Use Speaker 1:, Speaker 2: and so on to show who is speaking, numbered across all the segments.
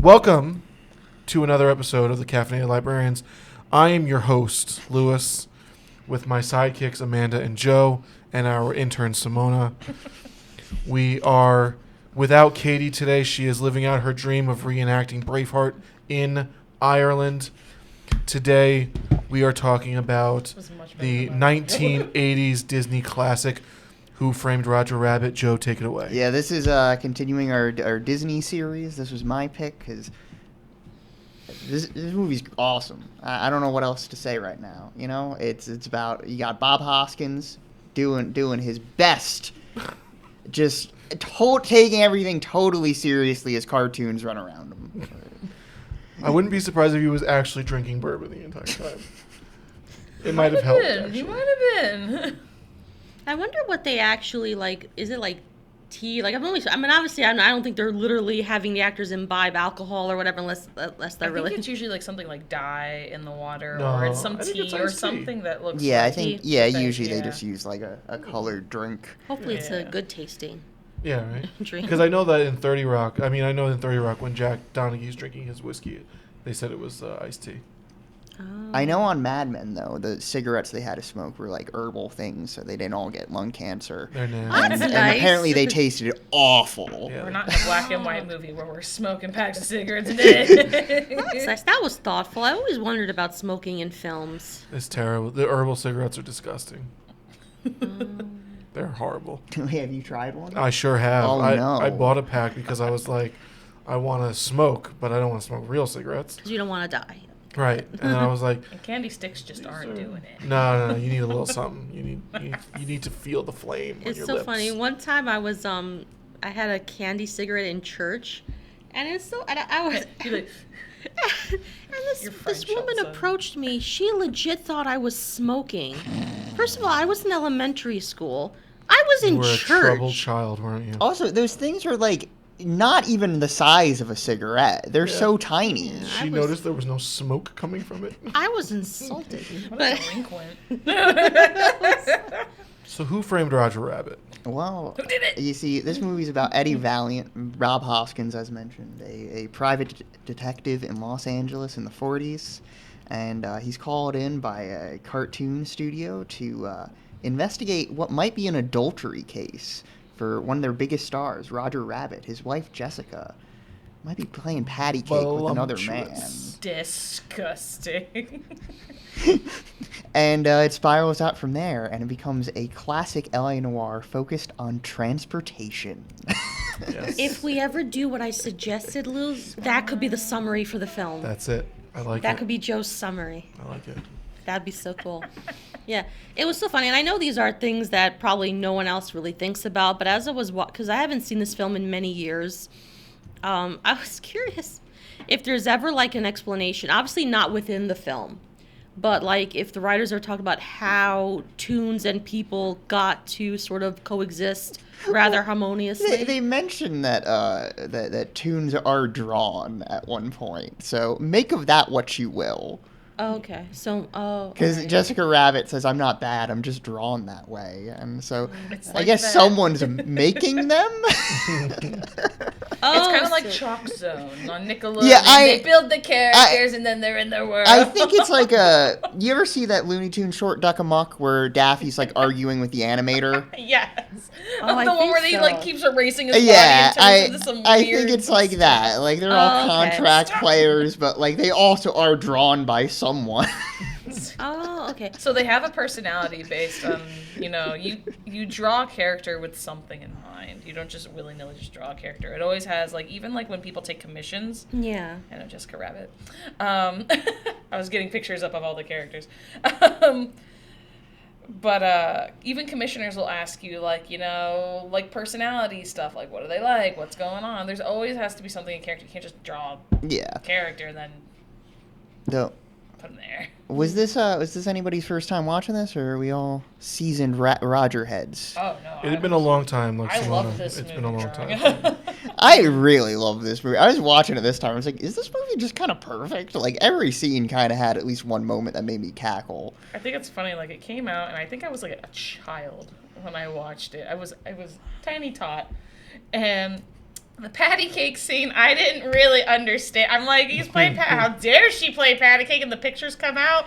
Speaker 1: Welcome to another episode of the Caffeinated Librarians. I am your host, Lewis, with my sidekicks Amanda and Joe, and our intern Simona. We are without Katie today. She is living out her dream of reenacting Braveheart in Ireland. Today, we are talking about the 1980s Disney classic, Who Framed Roger Rabbit. Joe, take it away.
Speaker 2: Yeah, this is continuing our Disney series. This was my pick because this movie's awesome. I don't know what else to say right now. You know, it's about, you got Bob Hoskins doing his best, just taking everything totally seriously as cartoons run around him.
Speaker 1: I wouldn't be surprised if he was actually drinking bourbon the entire time. It might have helped.
Speaker 3: He might have been.
Speaker 4: I wonder what they actually like. Is it like tea? Like obviously, I don't think they're literally having the actors imbibe alcohol or whatever, unless they're really.
Speaker 3: I think it's usually like something like dye in the water,
Speaker 1: No,
Speaker 3: or it's some
Speaker 1: I think
Speaker 3: tea
Speaker 1: it's
Speaker 3: or
Speaker 1: iced tea.
Speaker 3: something that looks.
Speaker 2: Yeah,
Speaker 3: like
Speaker 2: I think
Speaker 3: tea.
Speaker 2: usually they just use like a colored drink.
Speaker 4: Hopefully, it's a
Speaker 3: Yeah.
Speaker 4: good tasting
Speaker 1: Yeah, right?
Speaker 4: drink.
Speaker 1: Because I know that in 30 Rock, when Jack Donaghy's drinking his whiskey, they said it was iced tea.
Speaker 4: Oh.
Speaker 2: I know on Mad Men, though, the cigarettes they had to smoke were like herbal things, so they didn't all get lung cancer.
Speaker 1: They're nasty.
Speaker 4: That's
Speaker 2: And
Speaker 4: nice.
Speaker 2: apparently they tasted awful.
Speaker 1: Yeah.
Speaker 3: We're not in a black and white movie where we're smoking packs of cigarettes a day.
Speaker 4: That's nice. That was thoughtful. I always wondered about smoking in films.
Speaker 1: It's terrible. The herbal cigarettes are disgusting. They're horrible.
Speaker 2: Have you tried one?
Speaker 1: I sure have.
Speaker 2: Oh, no.
Speaker 1: I bought a pack because I was like, I want to smoke, but I don't want to smoke real cigarettes.
Speaker 4: Because you don't want to die.
Speaker 1: Right. And then I was like,
Speaker 3: And candy sticks just aren't doing it.
Speaker 1: no, you need a little something. You need to feel the flame on
Speaker 4: It's
Speaker 1: your
Speaker 4: so
Speaker 1: lips.
Speaker 4: funny. One time I was I had a candy cigarette in church, and it's so I was.
Speaker 3: You're like,
Speaker 4: And
Speaker 3: Your
Speaker 4: this
Speaker 3: French
Speaker 4: woman
Speaker 3: also.
Speaker 4: approached me. She legit thought I was smoking. First of all, I was in elementary school. I was
Speaker 1: You
Speaker 4: in
Speaker 1: were a
Speaker 4: church.
Speaker 1: troubled child, weren't you?
Speaker 2: Also, those things are like not even the size of a cigarette. They're
Speaker 1: Yeah.
Speaker 2: so tiny.
Speaker 1: She
Speaker 4: was-
Speaker 1: noticed there was no smoke coming from it.
Speaker 4: I was insulted.
Speaker 3: what
Speaker 4: but
Speaker 3: a delinquent.
Speaker 1: So who framed Roger Rabbit?
Speaker 2: Well,
Speaker 3: Who did it?
Speaker 2: you see, this movie's about Eddie Valiant, Rob Hoskins, as mentioned, a private detective in Los Angeles in the 40s. And he's called in by a cartoon studio to investigate what might be an adultery case for one of their biggest stars, Roger Rabbit. His wife, Jessica, might be playing patty cake with another man.
Speaker 1: Voluptuous.
Speaker 3: Disgusting.
Speaker 2: And it spirals out from there, and it becomes a classic LA noir focused on transportation.
Speaker 1: Yes.
Speaker 4: if we ever do what I suggested, Lou, that could be the summary for the film.
Speaker 1: That's it. I like
Speaker 4: That
Speaker 1: it.
Speaker 4: could be Joe's summary.
Speaker 1: I like it.
Speaker 4: That'd be so cool. Yeah, it was so funny, and I know these are things that probably no one else really thinks about. But as I was because I haven't seen this film in many years, I was curious if there's ever like an explanation. Obviously, not within the film, but like if the writers are talking about how tunes and people got to sort of coexist rather harmoniously.
Speaker 2: They mentioned that that tunes are drawn at one point, so make of that what you will.
Speaker 4: Oh, okay, so
Speaker 2: Because
Speaker 4: alright.
Speaker 2: Jessica Rabbit says, "I'm not bad. I'm just drawn that way," and so
Speaker 3: It's
Speaker 2: I
Speaker 3: like
Speaker 2: guess
Speaker 3: that.
Speaker 2: someone's making them.
Speaker 3: It's kind
Speaker 4: Oh,
Speaker 3: of like
Speaker 4: so-
Speaker 3: Chalk Zone on Nickelodeon.
Speaker 2: Yeah,
Speaker 3: they build the characters and then they're in their world.
Speaker 2: I think it's like you ever see that Looney Tunes short Duck Amuck where Daffy's like arguing with the animator?
Speaker 3: Yes.
Speaker 4: Oh, I
Speaker 3: the one
Speaker 4: think
Speaker 3: where he
Speaker 4: so.
Speaker 3: like keeps erasing his
Speaker 2: Yeah,
Speaker 3: body and turns into some
Speaker 2: I
Speaker 3: weird
Speaker 2: think it's like that. Like they're all
Speaker 4: Oh, okay.
Speaker 2: contract players, but like they also are drawn by someone.
Speaker 4: Oh, okay.
Speaker 3: So they have a personality based on, you draw a character with something in mind. You don't just willy-nilly just draw a character. It always has, like, even like when people take commissions.
Speaker 4: Yeah.
Speaker 3: I know Jessica Rabbit. I was getting pictures up of all the characters. But even commissioners will ask you, like, like personality stuff, like what do they like, what's going on. There's always has to be something in character. You can't just draw
Speaker 2: Yeah.
Speaker 3: a character and then
Speaker 2: Though,
Speaker 3: put them there.
Speaker 2: was this anybody's first time watching this, or are we all seasoned Roger heads?
Speaker 3: Oh, no.
Speaker 1: It had been a long time. Like
Speaker 3: I
Speaker 1: Simona.
Speaker 3: love this
Speaker 1: It's
Speaker 3: movie.
Speaker 1: been a long
Speaker 3: growing
Speaker 1: time.
Speaker 3: up.
Speaker 2: I really love this movie. I was watching it this time. I was like, is this movie just kind of perfect? Like every scene kind of had at least one moment that made me cackle.
Speaker 3: I think it's funny, like, it came out, and I think I was, like, a child when I watched it. I was tiny tot, and The patty cake scene, I didn't really understand. I'm like, he's playing how dare she play patty cake? And the pictures come out,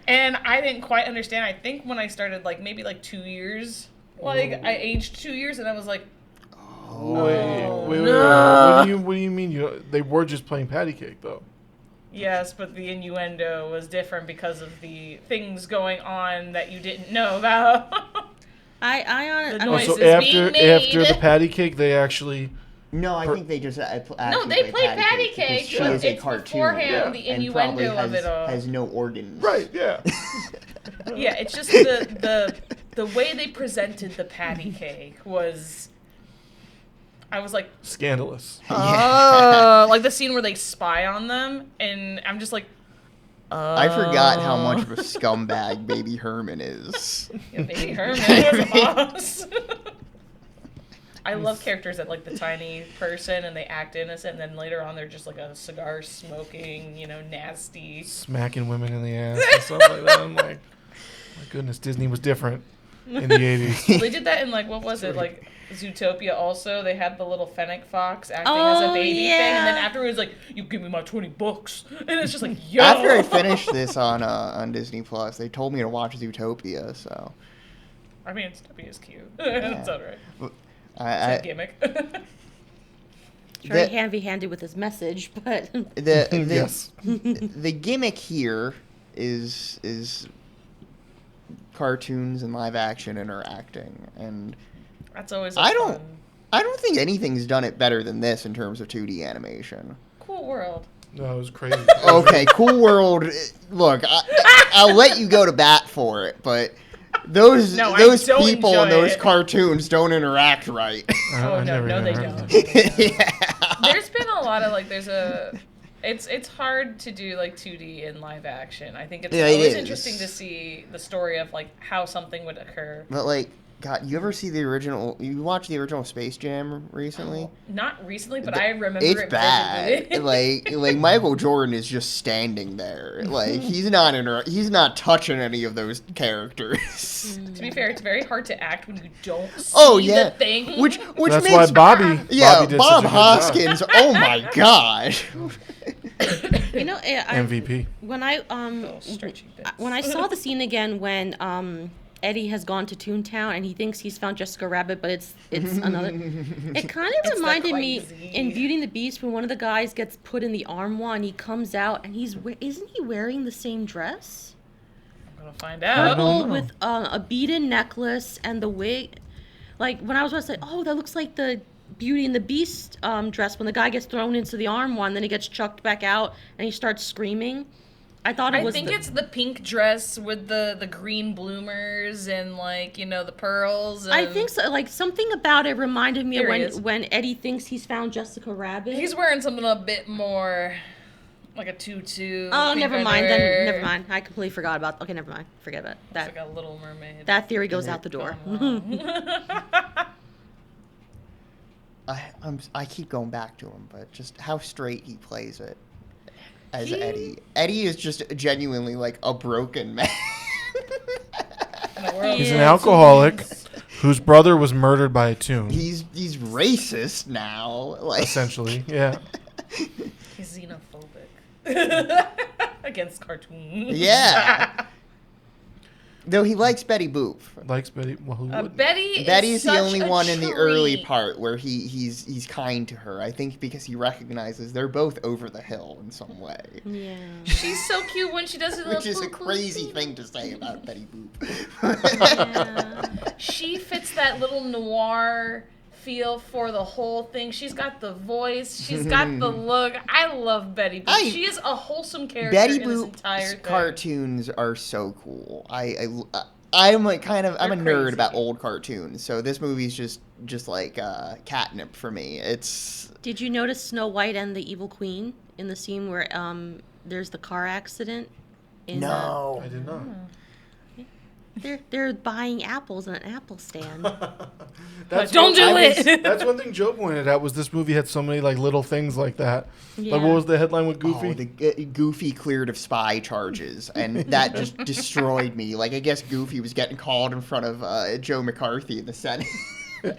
Speaker 3: and I didn't quite understand. I think when I started, like, maybe, like, 2 years, like, I aged 2 years, and I was like,
Speaker 1: Wait.
Speaker 3: no.
Speaker 1: What do you mean? They were just playing patty cake, though.
Speaker 3: Yes, but the innuendo was different because of the things going on that you didn't know about.
Speaker 4: I honestly.
Speaker 3: The
Speaker 1: Oh,
Speaker 3: noise
Speaker 1: so
Speaker 3: is being
Speaker 1: after
Speaker 3: made.
Speaker 1: the patty cake, they actually.
Speaker 2: No, I think they just
Speaker 3: No,
Speaker 2: actually
Speaker 3: they play patty
Speaker 2: because
Speaker 3: cake,
Speaker 2: she
Speaker 3: but
Speaker 2: is a
Speaker 3: it's
Speaker 2: cartoon.
Speaker 3: beforehand the
Speaker 2: and probably
Speaker 3: innuendo of it all.
Speaker 2: has no organs.
Speaker 1: Right. Yeah.
Speaker 3: Yeah, it's just the way they presented the patty cake was. I was like,
Speaker 1: Scandalous.
Speaker 3: oh, like the scene where they spy on them, and I'm just like,
Speaker 2: I forgot how much of a scumbag Baby Herman is.
Speaker 3: Yeah, Baby Herman was a boss. I love characters that like the tiny person and they act innocent, and then later on they're just like a cigar smoking, nasty.
Speaker 1: Smacking women in the ass and stuff like that. I'm like, my goodness, Disney was different in the 80s.
Speaker 3: They did that in like, what was it, like Zootopia also. They had the little fennec fox acting as a baby thing, and then afterwards like, you give me my 20 bucks, and it's just like, yo.
Speaker 2: After I finished this on Disney Plus, they told me to watch Zootopia, so.
Speaker 3: I mean, Zootopia is cute. It's alright. It's a gimmick.
Speaker 4: Very heavy-handed with his message, but
Speaker 1: Yes.
Speaker 2: The gimmick here is cartoons and live action interacting, and
Speaker 3: That's always
Speaker 2: I
Speaker 3: fun.
Speaker 2: don't think anything's done it better than this in terms of 2D animation.
Speaker 3: Cool World.
Speaker 1: No, it was crazy.
Speaker 2: Okay, Cool World. Look, I'll let you go to bat for it, but those
Speaker 3: No, I
Speaker 2: those
Speaker 3: don't
Speaker 2: people
Speaker 3: enjoy
Speaker 2: in those
Speaker 3: it.
Speaker 2: cartoons don't interact right.
Speaker 3: Oh, no, they
Speaker 1: even heard of
Speaker 3: don't.
Speaker 1: that.
Speaker 2: Yeah.
Speaker 3: There's been a lot of like it's hard to do like 2D in live action. I think it's
Speaker 2: Yeah, it
Speaker 3: always
Speaker 2: is.
Speaker 3: interesting to see the story of like how something would occur.
Speaker 2: But like, God, you ever see the original? You watched the original Space Jam recently?
Speaker 3: Not recently, but I remember
Speaker 2: It's
Speaker 3: it
Speaker 2: bad.
Speaker 3: vividly.
Speaker 2: like Michael Jordan is just standing there. Like he's not touching any of those characters.
Speaker 3: To be fair, it's very hard to act when you don't see
Speaker 2: Yeah.
Speaker 3: the thing.
Speaker 2: Which
Speaker 1: That's
Speaker 2: makes
Speaker 1: why Bobby
Speaker 2: yeah,
Speaker 1: did
Speaker 2: Bob
Speaker 1: such a good
Speaker 2: Hoskins.
Speaker 1: job.
Speaker 2: Oh my God.
Speaker 1: MVP.
Speaker 4: when I
Speaker 3: Little stretchy bits.
Speaker 4: when I saw the scene again when Eddie has gone to Toontown and he thinks he's found Jessica Rabbit, but it's another. It kind of
Speaker 3: It's the
Speaker 4: reminded me
Speaker 3: crazy.
Speaker 4: in Beauty and the Beast when one of the guys gets put in the armoire and he comes out and isn't he wearing the same dress?
Speaker 3: I'm gonna find out.
Speaker 4: Purple
Speaker 1: know.
Speaker 4: with a beaded necklace and the wig. Like when I was about to say, oh, that looks like the Beauty and the Beast dress when the guy gets thrown into the armoire and then he gets chucked back out and he starts screaming. I thought it
Speaker 3: I
Speaker 4: was.
Speaker 3: think it's the pink dress with the green bloomers and like the pearls. And
Speaker 4: I think so. Like something about it reminded me of
Speaker 3: Here he is.
Speaker 4: when Eddie thinks he's found Jessica Rabbit.
Speaker 3: He's wearing something a bit more like a tutu.
Speaker 4: Oh,
Speaker 3: pink
Speaker 4: never mind.
Speaker 3: under.
Speaker 4: Then never mind. I completely forgot about. Okay, never mind. Forget about
Speaker 3: It's
Speaker 4: that.
Speaker 3: like a Little Mermaid.
Speaker 4: That theory goes out the door.
Speaker 2: I keep going back to him, but just how straight he plays it as
Speaker 3: He-
Speaker 2: Eddie. Eddie is just genuinely like a broken man.
Speaker 3: In a world
Speaker 1: He's
Speaker 4: Yeah,
Speaker 1: an
Speaker 3: of
Speaker 1: alcoholic
Speaker 3: tutus.
Speaker 1: whose brother was murdered by a tune.
Speaker 2: he's racist now. Like
Speaker 1: Essentially, yeah.
Speaker 3: He's xenophobic against cartoons.
Speaker 2: Yeah. Though he likes Betty Boop.
Speaker 1: Likes Betty. Well, who wouldn't?
Speaker 3: Betty
Speaker 2: Betty's
Speaker 3: is
Speaker 2: the
Speaker 3: such
Speaker 2: only
Speaker 3: a
Speaker 2: one in the early
Speaker 3: treat.
Speaker 2: part where he's kind to her. I think because he recognizes they're both over the hill in some way.
Speaker 4: Yeah.
Speaker 3: She's so cute when she does it.
Speaker 2: Which is a crazy thing to say about Betty Boop.
Speaker 4: Yeah.
Speaker 3: She fits that little noir feel for the whole thing. She's got the voice. She's got the look. I love Betty Boop. She is a wholesome character
Speaker 2: Betty
Speaker 3: in this entire
Speaker 2: Boop's
Speaker 3: thing.
Speaker 2: cartoons are so cool. I'm like I'm a
Speaker 3: They're
Speaker 2: nerd
Speaker 3: crazy.
Speaker 2: about old cartoons, so this movie's just like catnip for me. It's
Speaker 4: Did you notice Snow White and the Evil Queen in the scene where there's the car accident?
Speaker 1: I
Speaker 2: no.
Speaker 1: did not.
Speaker 4: They're buying apples in an apple stand.
Speaker 3: Don't do it.
Speaker 1: That's one thing Joe pointed out was this movie had so many like little things like that.
Speaker 4: Yeah.
Speaker 1: Like what was the headline with Goofy?
Speaker 2: Oh, the Goofy cleared of spy charges, and that just destroyed me. Like I guess Goofy was getting called in front of Joe McCarthy in the Senate.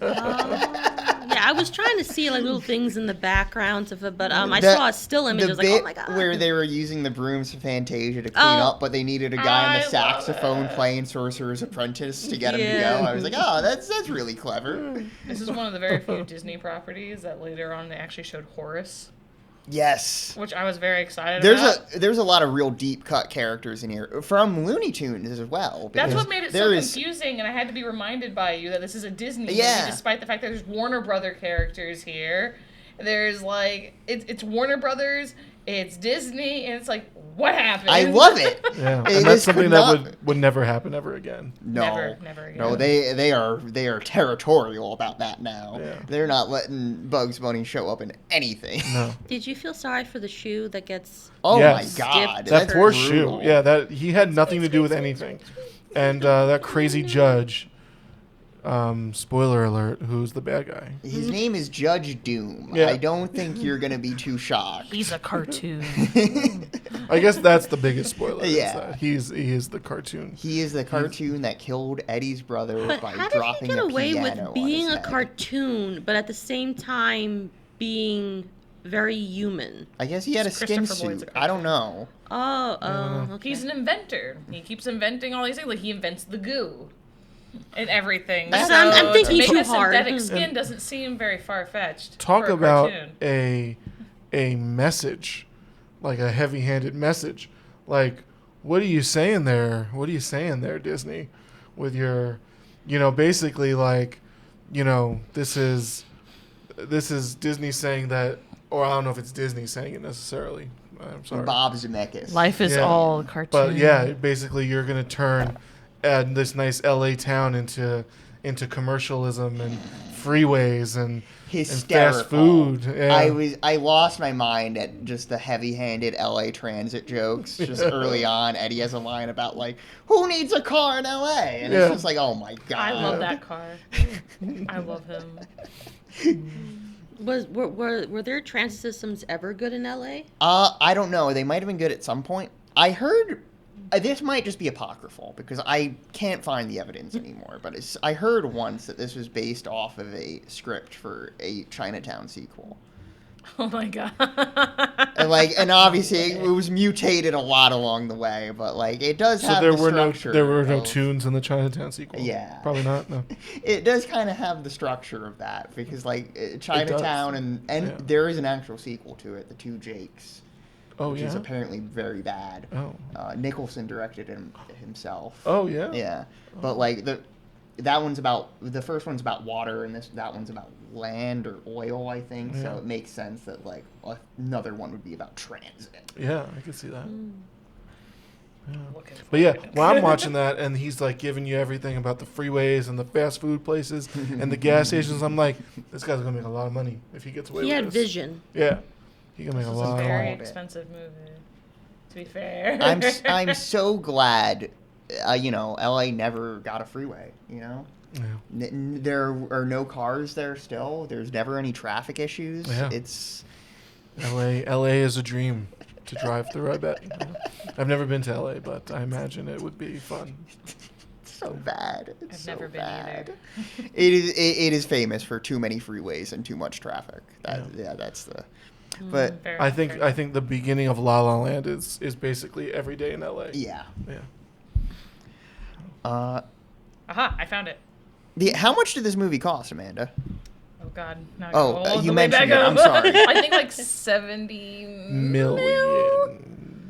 Speaker 4: Oh. Yeah, I was trying to see like little things in the backgrounds of it, but I
Speaker 2: The-
Speaker 4: saw a still image. I was like,
Speaker 2: bit
Speaker 4: oh my god.
Speaker 2: where they were using the brooms for Fantasia to clean
Speaker 4: Oh.
Speaker 2: up, but they needed a guy on
Speaker 3: I
Speaker 2: the
Speaker 3: love
Speaker 2: saxophone
Speaker 3: it.
Speaker 2: playing Sorcerer's Apprentice to get him to
Speaker 4: Yeah.
Speaker 2: go. I was like, oh, that's really clever.
Speaker 3: This is one of the very few Disney properties that later on they actually showed Horace,
Speaker 2: Yes.
Speaker 3: which I was very excited about.
Speaker 2: There's a lot of real deep cut characters in here from Looney Tunes as well.
Speaker 3: That's
Speaker 2: because
Speaker 3: what made it so
Speaker 2: there is-
Speaker 3: confusing, and I had to be reminded by you that this is a Disney
Speaker 2: Yeah.
Speaker 3: movie, despite the fact that there's Warner Brother characters here. There's like it's Warner Brothers, it's Disney, and it's like, what happened?
Speaker 2: I love it.
Speaker 1: Yeah,
Speaker 2: It
Speaker 1: and that's
Speaker 2: is
Speaker 1: something
Speaker 2: could
Speaker 1: that
Speaker 2: not-
Speaker 1: would never happen ever again.
Speaker 2: No,
Speaker 3: Never again.
Speaker 2: no, they are territorial about that now.
Speaker 1: Yeah.
Speaker 2: They're not letting Bugs Bunny show up in anything.
Speaker 1: No,
Speaker 4: Did you feel sorry for the shoe that gets?
Speaker 2: Oh
Speaker 1: Yes.
Speaker 2: my god,
Speaker 1: that
Speaker 2: that's
Speaker 1: poor
Speaker 2: brutal.
Speaker 1: shoe. Yeah, that he had nothing to do with anything, and that crazy judge. Spoiler alert: who's the bad guy?
Speaker 2: His name is Judge Doom.
Speaker 1: Yeah.
Speaker 2: I don't think you're gonna be too shocked.
Speaker 3: He's a cartoon.
Speaker 1: I guess that's the biggest spoiler. is
Speaker 2: Yeah.
Speaker 1: that he is the cartoon.
Speaker 2: He is the cartoon that killed Eddie's brother
Speaker 4: But
Speaker 2: by
Speaker 4: how did he
Speaker 2: dropping
Speaker 4: get
Speaker 2: a
Speaker 4: away
Speaker 2: piano
Speaker 4: with
Speaker 2: on
Speaker 4: being
Speaker 2: his
Speaker 4: a
Speaker 2: head.
Speaker 4: cartoon, but at the same time being very human?
Speaker 2: I guess he had a
Speaker 3: It's
Speaker 2: skin
Speaker 3: Christopher Lloyd's
Speaker 2: suit.
Speaker 3: a
Speaker 2: I don't know.
Speaker 4: Okay.
Speaker 3: He's an inventor. He keeps inventing all these things. Like he invents the goo and everything.
Speaker 2: That's-
Speaker 3: So
Speaker 4: I'm thinking
Speaker 3: to make
Speaker 4: too
Speaker 3: a
Speaker 4: hard.
Speaker 3: synthetic skin doesn't seem very far fetched.
Speaker 1: Talk
Speaker 3: for a
Speaker 1: about
Speaker 3: cartoon.
Speaker 1: a message, like a heavy-handed message. Like, what are you saying there? What are you saying there, Disney? With your, basically like, this is Disney saying that, or I don't know if it's Disney saying it necessarily. I'm sorry.
Speaker 2: Bob Zemeckis.
Speaker 3: Life is
Speaker 1: Yeah.
Speaker 3: all cartoon.
Speaker 1: But yeah, basically you're gonna turn this nice LA town into commercialism and freeways and
Speaker 2: Hysterical.
Speaker 1: fast food. Yeah.
Speaker 2: I lost my mind at just the heavy-handed LA transit jokes. Just early on, Eddie has a line about like, "Who needs a car in LA?" And
Speaker 1: Yeah.
Speaker 2: it's just like, oh my god.
Speaker 3: I love that car. I love him.
Speaker 4: Were their transit systems ever good in LA?
Speaker 2: I don't know. They might have been good at some point. I heard this might just be apocryphal because I can't find the evidence anymore. But I heard once that this was based off of a script for a Chinatown sequel.
Speaker 3: Oh my god.
Speaker 2: And obviously it was mutated a lot along the way, but like it does
Speaker 1: So
Speaker 2: have
Speaker 1: there
Speaker 2: the
Speaker 1: were
Speaker 2: structure.
Speaker 1: there were no
Speaker 2: of-
Speaker 1: tunes in the Chinatown sequel.
Speaker 2: Yeah.
Speaker 1: Probably not. No.
Speaker 2: It does kind of have the structure of that because like Chinatown and
Speaker 1: Yeah.
Speaker 2: there is an actual sequel to it, The Two Jakes,
Speaker 1: Oh
Speaker 2: which
Speaker 1: yeah.
Speaker 2: is apparently very bad.
Speaker 1: Oh.
Speaker 2: Nicholson directed him himself.
Speaker 1: Oh yeah.
Speaker 2: Yeah, but like the first one's about water and that one's about land or oil, I think.
Speaker 1: Yeah.
Speaker 2: So it makes sense that like another one would be about transit.
Speaker 1: Yeah, I can see that. Yeah.
Speaker 3: Looking
Speaker 1: But yeah,
Speaker 3: forward.
Speaker 1: while I'm watching that and he's like giving you everything about the freeways and the fast food places and the gas stations, I'm like, this guy's gonna make a lot of money if he gets away
Speaker 4: He
Speaker 1: with
Speaker 4: had
Speaker 1: this.
Speaker 4: vision.
Speaker 1: Yeah, he can make a
Speaker 3: This is a
Speaker 1: lot.
Speaker 3: very
Speaker 2: of it.
Speaker 3: expensive movie. To be fair.
Speaker 2: I'm so glad, LA never got a freeway.
Speaker 1: Yeah.
Speaker 2: There are no cars there still. There's never any traffic issues.
Speaker 1: Yeah.
Speaker 2: It's
Speaker 1: LA is a dream to drive through. I bet. Yeah. I've never been to LA, but I imagine it would be fun.
Speaker 2: so bad. It's
Speaker 3: I've
Speaker 2: so
Speaker 3: never been
Speaker 2: bad.
Speaker 3: either.
Speaker 2: It is famous for too many freeways and too much traffic. That's the. But
Speaker 3: Fair
Speaker 1: I
Speaker 3: enough,
Speaker 1: think
Speaker 3: fair
Speaker 1: I think the beginning of La La Land is basically every day in LA.
Speaker 2: yeah.
Speaker 1: Yeah.
Speaker 3: Aha, I found it.
Speaker 2: How much did this movie cost, Amanda?
Speaker 3: Oh god. Now I
Speaker 2: Oh,
Speaker 3: go all
Speaker 2: you
Speaker 3: the way
Speaker 2: mentioned
Speaker 3: back
Speaker 2: it. I'm
Speaker 3: up.
Speaker 2: sorry.
Speaker 3: I think like $70
Speaker 1: $1 million.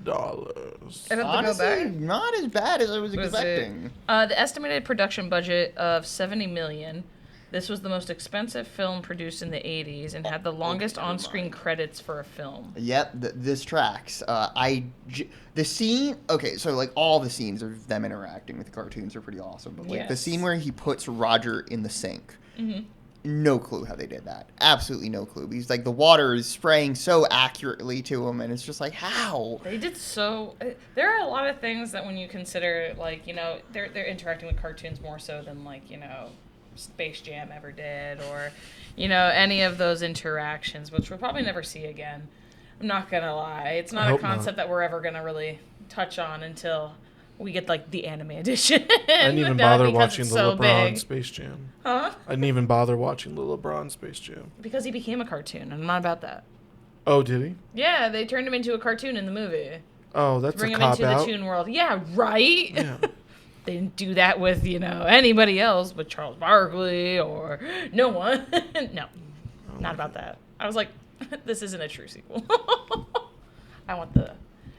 Speaker 3: I have to go
Speaker 2: Honestly,
Speaker 3: back.
Speaker 2: not as bad as I was
Speaker 3: Was it-
Speaker 2: expecting.
Speaker 3: The estimated production budget of $70 million. This was the most expensive film produced in the 80s and had the longest
Speaker 2: never
Speaker 3: on-screen
Speaker 2: mind.
Speaker 3: credits for a film.
Speaker 2: Yep, this tracks. The scene. Okay, so like all the scenes of them interacting with the cartoons are pretty awesome. But like the
Speaker 3: Yes.
Speaker 2: scene where he puts Roger in the sink,
Speaker 3: Mm-hmm.
Speaker 2: no clue how they did that. Absolutely no clue. He's like the water is spraying so accurately to him, and it's just like how.
Speaker 3: They did so. There are a lot of things that when you consider, like, they're interacting with cartoons more so than, like, Space Jam ever did, or, any of those interactions, which we'll probably never see again. I'm not gonna lie. It's
Speaker 1: I
Speaker 3: not a
Speaker 1: hope
Speaker 3: concept
Speaker 1: not.
Speaker 3: that we're ever gonna really touch on until we get like the anime edition.
Speaker 1: I didn't even bother watching the LeBron Space Jam.
Speaker 3: Huh?
Speaker 1: I didn't even bother watching the LeBron Space Jam.
Speaker 3: Because he became a cartoon, and I'm not about that.
Speaker 1: Oh, did he?
Speaker 3: Yeah, they turned him into a cartoon in the movie.
Speaker 1: Oh, that's
Speaker 3: Bring
Speaker 1: a
Speaker 3: him
Speaker 1: cop
Speaker 3: into
Speaker 1: out.
Speaker 3: the Toon World. Yeah, right?
Speaker 1: Yeah.
Speaker 3: They didn't do that with, anybody else but Charles Barkley or no one. No, not about that. I was like, this isn't a true sequel. I want the...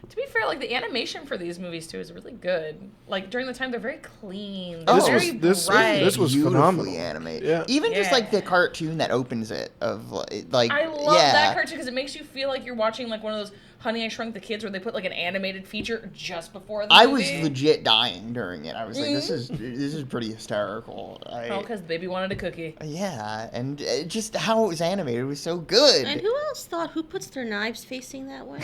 Speaker 3: To be fair, like, the animation for these movies, too, is really good. Like, during the time, they're very clean. They're very bright.
Speaker 1: This was
Speaker 2: beautifully
Speaker 1: phenomenal.
Speaker 2: animated.
Speaker 1: Yeah.
Speaker 2: Even just, like,
Speaker 3: Yeah.
Speaker 2: the cartoon that opens it of, like...
Speaker 3: I love that cartoon because it makes you feel like you're watching, like, one of those Honey, I Shrunk the Kids where they put, like, an animated feature just before the movie.
Speaker 2: I was legit dying during it. I was like, this is pretty hysterical.
Speaker 3: because the baby wanted a cookie.
Speaker 2: Yeah, and just how it was animated was so good.
Speaker 4: And who else thought, who puts their knives facing that way?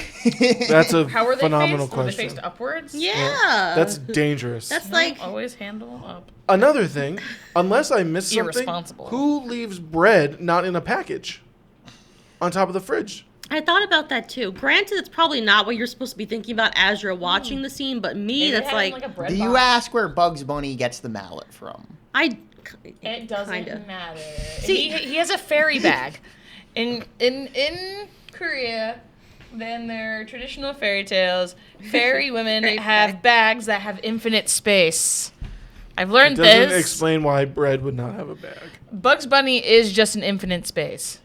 Speaker 1: That's a
Speaker 3: How were they
Speaker 1: phenomenal
Speaker 3: faced? Were they
Speaker 1: question.
Speaker 3: faced upwards?
Speaker 4: Yeah.
Speaker 1: That's dangerous.
Speaker 4: That's
Speaker 3: No,
Speaker 4: like,
Speaker 3: always handle up.
Speaker 1: Another thing, unless I missed something,
Speaker 3: Irresponsible.
Speaker 1: who leaves bread not in a package on top of the fridge?
Speaker 4: I thought about that too. Granted, it's probably not what you're supposed to be thinking about as you're watching the scene, but me,
Speaker 3: Maybe they
Speaker 4: that's
Speaker 3: had it
Speaker 4: like,
Speaker 3: in, a bread
Speaker 2: Do you
Speaker 3: box.
Speaker 2: ask where Bugs Bunny gets the mallet from?
Speaker 3: It doesn't
Speaker 4: kinda.
Speaker 3: matter.
Speaker 4: See-
Speaker 3: he has a fairy bag. In Korea, then their traditional fairy tales, fairy women
Speaker 4: Fairy
Speaker 3: have bags that have infinite space. I've learned
Speaker 1: It doesn't
Speaker 3: this.
Speaker 1: explain why bread would not have a bag.
Speaker 3: Bugs Bunny is just an infinite space.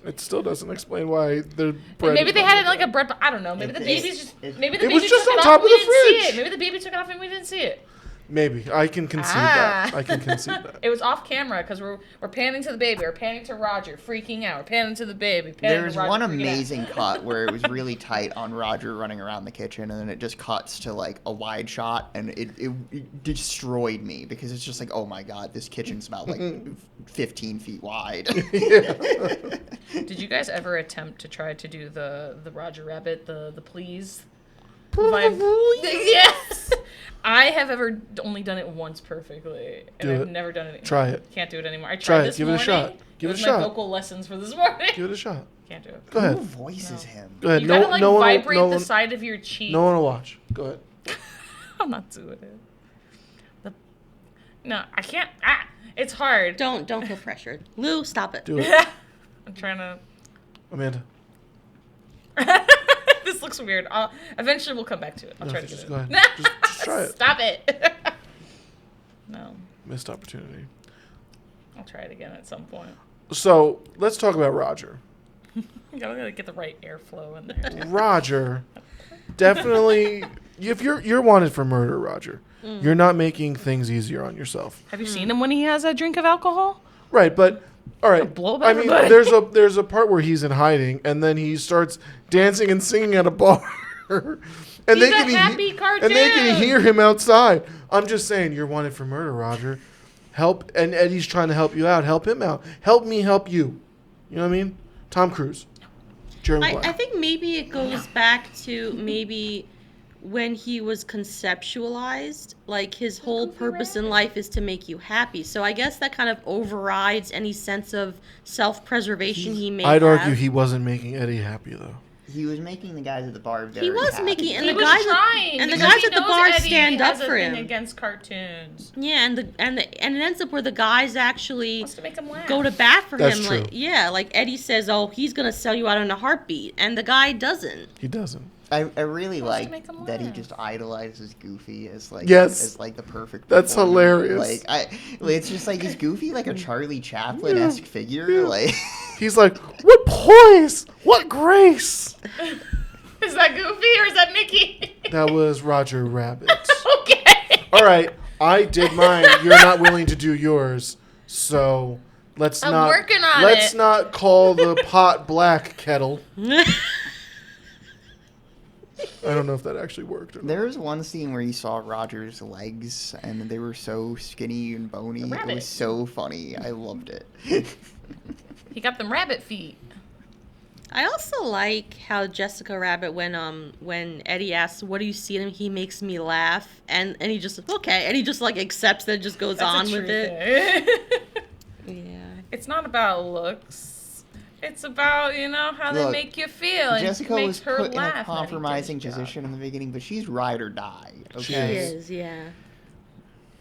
Speaker 1: It still doesn't explain why the bread.
Speaker 3: Maybe
Speaker 1: is
Speaker 3: they
Speaker 1: not
Speaker 3: had
Speaker 1: in
Speaker 3: it in like a
Speaker 1: bag.
Speaker 3: bread. I don't know. Maybe the
Speaker 2: It's-
Speaker 3: baby's just.
Speaker 2: it's-
Speaker 3: Maybe the
Speaker 1: It
Speaker 3: baby
Speaker 1: was just
Speaker 3: took
Speaker 1: on
Speaker 3: it
Speaker 1: top
Speaker 3: off and
Speaker 1: of
Speaker 3: we
Speaker 1: the
Speaker 3: didn't see
Speaker 1: fridge.
Speaker 3: it. Maybe the baby took it off and we didn't see it.
Speaker 1: Maybe I can concede that. I can concede that.
Speaker 3: It was off camera because we're panning to the baby, we're panning to Roger, freaking out. We're panning to the baby. Panning
Speaker 2: There was
Speaker 3: to Roger,
Speaker 2: one
Speaker 3: freaking out.
Speaker 2: amazing cut where it was really tight on Roger running around the kitchen, and then it just cuts to like a wide shot, and it destroyed me because it's just like, oh my god, this kitchen's about like 15 feet wide.
Speaker 3: Did you guys ever attempt to try to do the Roger Rabbit, the please? Yes. I have only done it once perfectly, and
Speaker 1: Do
Speaker 3: I've
Speaker 1: it.
Speaker 3: never done it.
Speaker 1: Try it.
Speaker 3: Can't do it anymore. I tried
Speaker 1: Try it.
Speaker 3: this
Speaker 1: Give it a
Speaker 3: morning.
Speaker 1: shot. Give it a
Speaker 3: was
Speaker 1: shot.
Speaker 3: my vocal lessons for this morning.
Speaker 1: Give it a shot.
Speaker 3: Can't do it.
Speaker 1: Go
Speaker 2: Who
Speaker 1: ahead.
Speaker 2: voices him?
Speaker 1: Go ahead.
Speaker 3: You
Speaker 1: No,
Speaker 3: gotta like
Speaker 1: no one.
Speaker 3: vibrate
Speaker 1: No
Speaker 3: the
Speaker 1: one.
Speaker 3: side of your cheek.
Speaker 1: No one will watch. Go ahead.
Speaker 3: I'm not doing it. No, I can't. It's hard.
Speaker 4: don't feel pressured. Lou, stop it.
Speaker 1: Do it,
Speaker 3: I'm trying to.
Speaker 1: Amanda.
Speaker 3: This looks weird. Eventually we'll come back to it. I'll
Speaker 1: No,
Speaker 3: try to get
Speaker 1: just
Speaker 3: it.
Speaker 1: go ahead. Just try it.
Speaker 3: Stop it. No,
Speaker 1: Missed opportunity.
Speaker 3: I'll try it again at some point.
Speaker 1: So let's talk about Roger.
Speaker 3: You gotta get the right airflow in there.
Speaker 1: Roger, definitely. If you're wanted for murder, Roger, you're not making things easier on yourself.
Speaker 3: Have you seen him when he has a drink of alcohol?
Speaker 1: Right, but all right.
Speaker 3: blow up
Speaker 1: I mean,
Speaker 3: everybody.
Speaker 1: there's a part where he's in hiding, and then he starts dancing and singing at a bar, and
Speaker 3: He's
Speaker 1: they
Speaker 3: a
Speaker 1: can
Speaker 3: happy
Speaker 1: and they can
Speaker 3: cartoon.
Speaker 1: hear him outside. I'm just saying, you're wanted for murder, Roger. Help, and Eddie's trying to help you out. Help him out. Help me help you. You know what I mean? Tom Cruise, Jerry Maguire.
Speaker 4: I think maybe it goes back to maybe when he was conceptualized, like his whole purpose in life is to make you happy. So I guess that kind of overrides any sense of self-preservation he may
Speaker 1: I'd
Speaker 4: have.
Speaker 1: argue he wasn't making Eddie happy though.
Speaker 2: He was making the guys at the bar very
Speaker 4: He was
Speaker 2: happy.
Speaker 4: making, and
Speaker 3: He
Speaker 4: the
Speaker 3: was
Speaker 4: guys,
Speaker 3: trying.
Speaker 4: and the
Speaker 3: because
Speaker 4: guys
Speaker 3: he
Speaker 4: at the
Speaker 3: knows
Speaker 4: bar
Speaker 3: Eddie
Speaker 4: stand up
Speaker 3: has a
Speaker 4: for
Speaker 3: thing
Speaker 4: him.
Speaker 3: against cartoons.
Speaker 4: Yeah, and it ends up where the guys actually
Speaker 3: Wants to make him laugh.
Speaker 4: go to bat for
Speaker 1: That's
Speaker 4: him.
Speaker 1: true.
Speaker 4: Like, yeah, like Eddie says, "Oh, he's gonna sell you out in a heartbeat," and the guy doesn't.
Speaker 1: He doesn't.
Speaker 2: I really
Speaker 3: Wants to
Speaker 2: like
Speaker 3: make him
Speaker 2: that he
Speaker 3: laugh.
Speaker 2: just idolizes Goofy as like
Speaker 1: Yes.
Speaker 2: as like the perfect.
Speaker 1: That's
Speaker 2: performer.
Speaker 1: hilarious.
Speaker 2: Like it's just like is Goofy like a Charlie Chaplin-esque figure? Like
Speaker 1: He's like, what poise, what grace.
Speaker 3: Is that Goofy or is that Mickey?
Speaker 1: That was Roger Rabbit.
Speaker 3: Okay.
Speaker 1: All right, I did mine. You're not willing to do yours, so let's
Speaker 3: I'm
Speaker 1: not.
Speaker 3: working on
Speaker 1: let's
Speaker 3: it.
Speaker 1: not call the pot black kettle. I don't know if that actually worked. Or not.
Speaker 2: there was one scene where you saw Roger's legs and they were so skinny and bony. It
Speaker 3: rabbit.
Speaker 2: was so funny. I loved it.
Speaker 3: He got them rabbit feet.
Speaker 4: I also like how Jessica Rabbit, when Eddie asks, "What do you see in him?" He makes me laugh, and he just okay, and he just like accepts it, just goes
Speaker 3: That's
Speaker 4: on
Speaker 3: a
Speaker 4: with
Speaker 3: true
Speaker 4: it.
Speaker 3: thing.
Speaker 4: Yeah.
Speaker 3: It's not about looks. It's about, how they
Speaker 2: Look,
Speaker 3: make you feel. And
Speaker 2: Jessica
Speaker 3: makes
Speaker 2: was
Speaker 3: her
Speaker 2: put in
Speaker 3: laugh,
Speaker 2: a
Speaker 3: and
Speaker 2: compromising
Speaker 3: he did his job.
Speaker 2: position in the beginning, but she's ride or die.
Speaker 1: She
Speaker 2: Okay.
Speaker 4: She is, yeah.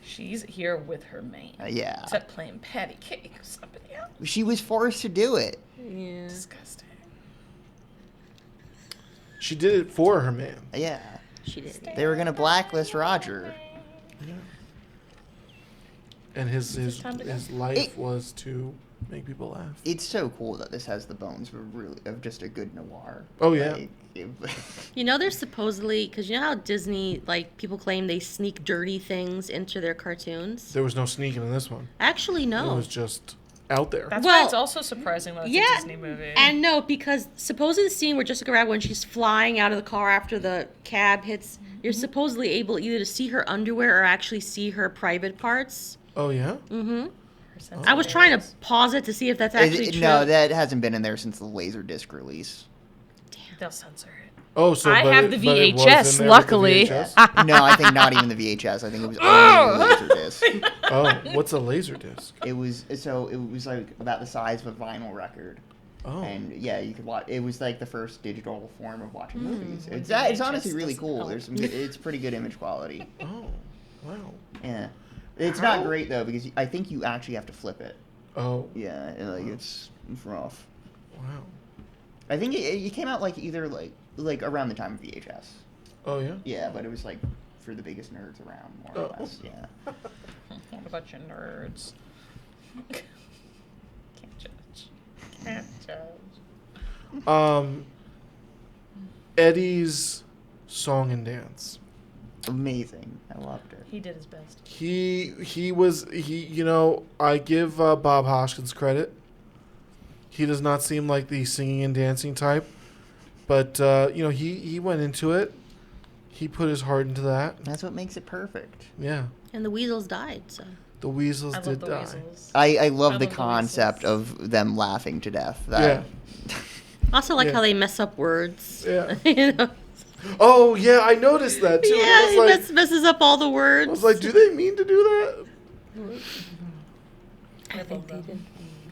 Speaker 3: She's here with her man.
Speaker 2: Yeah.
Speaker 3: Except playing patty cake or something else.
Speaker 2: She was forced to do it.
Speaker 4: Yeah.
Speaker 3: Disgusting.
Speaker 1: She did it for her man.
Speaker 2: Yeah.
Speaker 4: She did.
Speaker 2: They were gonna blacklist Roger.
Speaker 1: And his
Speaker 3: time to go?
Speaker 1: life was to make people laugh.
Speaker 2: It's so cool that this has the bones of just a good noir.
Speaker 1: Oh, yeah.
Speaker 4: There's supposedly, because you know how Disney, people claim they sneak dirty things into their cartoons?
Speaker 1: There was no sneaking in this one.
Speaker 4: Actually, no.
Speaker 1: It was just out there.
Speaker 3: That's why it's also surprising that it's a Disney movie.
Speaker 4: And no, because supposedly the scene where Jessica Rabbit, when she's flying out of the car after the cab hits, you're supposedly able either to see her underwear or actually see her private parts.
Speaker 1: Oh, yeah?
Speaker 4: Mm-hmm. I was trying to pause it to see if that's actually true.
Speaker 2: No, that hasn't been in there since the Laserdisc release.
Speaker 3: They'll censor it.
Speaker 1: Oh, so
Speaker 3: I
Speaker 1: but
Speaker 3: have
Speaker 1: it-
Speaker 3: the
Speaker 1: but it was
Speaker 3: VHS,
Speaker 1: in there with the
Speaker 3: luckily.
Speaker 1: VHS?
Speaker 2: No, I think not even the VHS. I think it was only the Laserdisc.
Speaker 1: Oh, what's a laser disc?
Speaker 2: It was like about the size of a vinyl record.
Speaker 1: Oh.
Speaker 2: And yeah, you could watch. It was like the first digital form of watching movies.
Speaker 3: When
Speaker 2: It's
Speaker 3: VHS
Speaker 2: honestly really
Speaker 3: doesn't
Speaker 2: cool.
Speaker 3: help.
Speaker 2: There's it's pretty good image quality.
Speaker 1: Oh, wow.
Speaker 2: Yeah, it's not great though because I think you actually have to flip it.
Speaker 1: Oh,
Speaker 2: Yeah, and, it's rough.
Speaker 1: wow.
Speaker 2: I think it came out either around the time of VHS.
Speaker 1: Oh, yeah?
Speaker 2: Yeah, but it was for the biggest nerds around, more or
Speaker 1: Oh.
Speaker 2: less. Yeah.
Speaker 3: What about you nerds? Can't judge. Can't judge.
Speaker 1: Eddie's song and dance.
Speaker 2: Amazing. I loved it.
Speaker 3: He did his best.
Speaker 1: I give Bob Hoskins credit. He does not seem like the singing and dancing type, but he went into it. He put his heart into that.
Speaker 2: That's what makes it perfect.
Speaker 1: Yeah,
Speaker 4: And the weasels died, so.
Speaker 1: the weasels
Speaker 3: I
Speaker 1: did
Speaker 3: love the
Speaker 1: die.
Speaker 3: weasels.
Speaker 2: I love the
Speaker 3: the
Speaker 2: concept
Speaker 3: weasels.
Speaker 2: of them laughing to death.
Speaker 1: Yeah.
Speaker 4: Also like
Speaker 1: Yeah.
Speaker 4: how they mess up words.
Speaker 1: Yeah.
Speaker 4: You know?
Speaker 1: Oh yeah, I noticed that too.
Speaker 4: Yeah,
Speaker 1: I
Speaker 4: he
Speaker 1: was like,
Speaker 4: messes up all the words.
Speaker 1: I was like, do they mean to do that?
Speaker 3: I
Speaker 4: think they
Speaker 3: love them.
Speaker 4: did.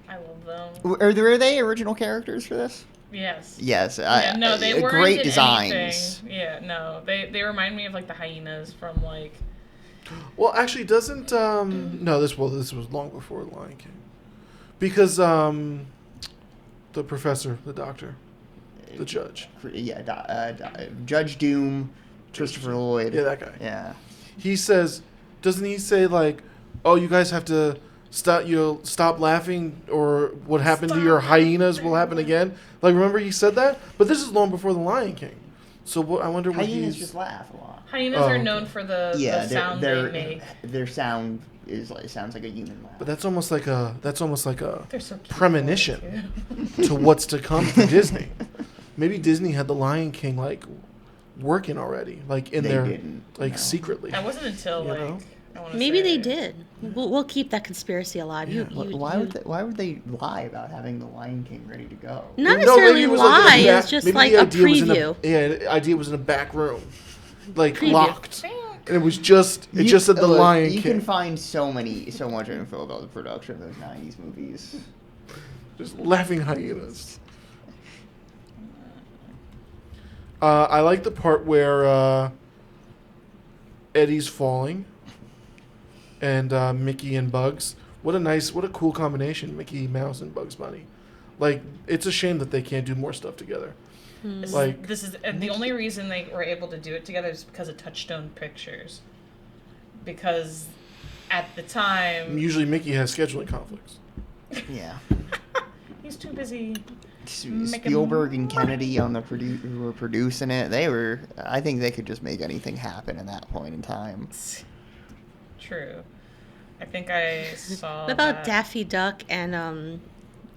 Speaker 3: I love them.
Speaker 2: Were they original characters for this?
Speaker 3: Yes.
Speaker 2: Yes.
Speaker 3: Yeah, no, they weren't
Speaker 2: great
Speaker 3: in
Speaker 2: designs.
Speaker 3: anything. Yeah, no, they remind me of the hyenas from
Speaker 1: Well, actually, doesn't no, this was long before The Lion King, because the professor, the doctor, the judge,
Speaker 2: Yeah, Judge Doom, Christopher Lloyd.
Speaker 1: yeah, that guy.
Speaker 2: Yeah.
Speaker 1: He says, doesn't he say oh, you guys have to stop laughing, or what happened to your hyenas will happen again? Remember he said that? But this is long before The Lion King, so I wonder what
Speaker 2: Hyenas
Speaker 1: he's.
Speaker 2: just laugh a lot.
Speaker 3: hyenas
Speaker 1: Oh,
Speaker 3: are
Speaker 1: okay.
Speaker 3: known for the
Speaker 2: Yeah,
Speaker 3: sound they make.
Speaker 2: their sound sounds like a human laugh.
Speaker 1: But that's almost like a
Speaker 3: They're so cute.
Speaker 1: premonition
Speaker 3: too.
Speaker 1: to what's to come for Disney. Maybe Disney had The Lion King working already, in
Speaker 2: They
Speaker 1: there,
Speaker 2: didn't, no.
Speaker 1: secretly.
Speaker 3: That wasn't until
Speaker 1: You know?
Speaker 3: I wanna
Speaker 4: Maybe
Speaker 3: say-
Speaker 4: they did. We'll keep that conspiracy alive.
Speaker 1: Yeah.
Speaker 2: Why would they lie about having the Lion King ready to go?
Speaker 4: Not
Speaker 1: No,
Speaker 4: necessarily
Speaker 1: maybe it was
Speaker 4: lie.
Speaker 1: in the back-
Speaker 4: It's just
Speaker 1: maybe
Speaker 4: like
Speaker 1: the
Speaker 4: a
Speaker 1: idea was in
Speaker 4: preview.
Speaker 1: the idea was in a back room,
Speaker 4: Preview.
Speaker 1: locked, and it was just said the
Speaker 2: Look,
Speaker 1: Lion
Speaker 2: You
Speaker 1: King.
Speaker 2: can find so much info about the production of those '90s movies.
Speaker 1: Just laughing hyenas. I like the part where Eddie's falling, and Mickey and Bugs. What a cool combination, Mickey Mouse and Bugs Bunny. It's a shame that they can't do more stuff together.
Speaker 3: This is the only reason they were able to do it together is because of Touchstone Pictures. Because at the time,
Speaker 1: Usually Mickey has scheduling conflicts.
Speaker 2: Yeah.
Speaker 3: he's too busy.
Speaker 2: Spielberg and Kennedy who were producing it. I think they could just make anything happen in that point in time.
Speaker 3: True. I think I saw.
Speaker 4: What about
Speaker 3: that.
Speaker 4: Daffy Duck and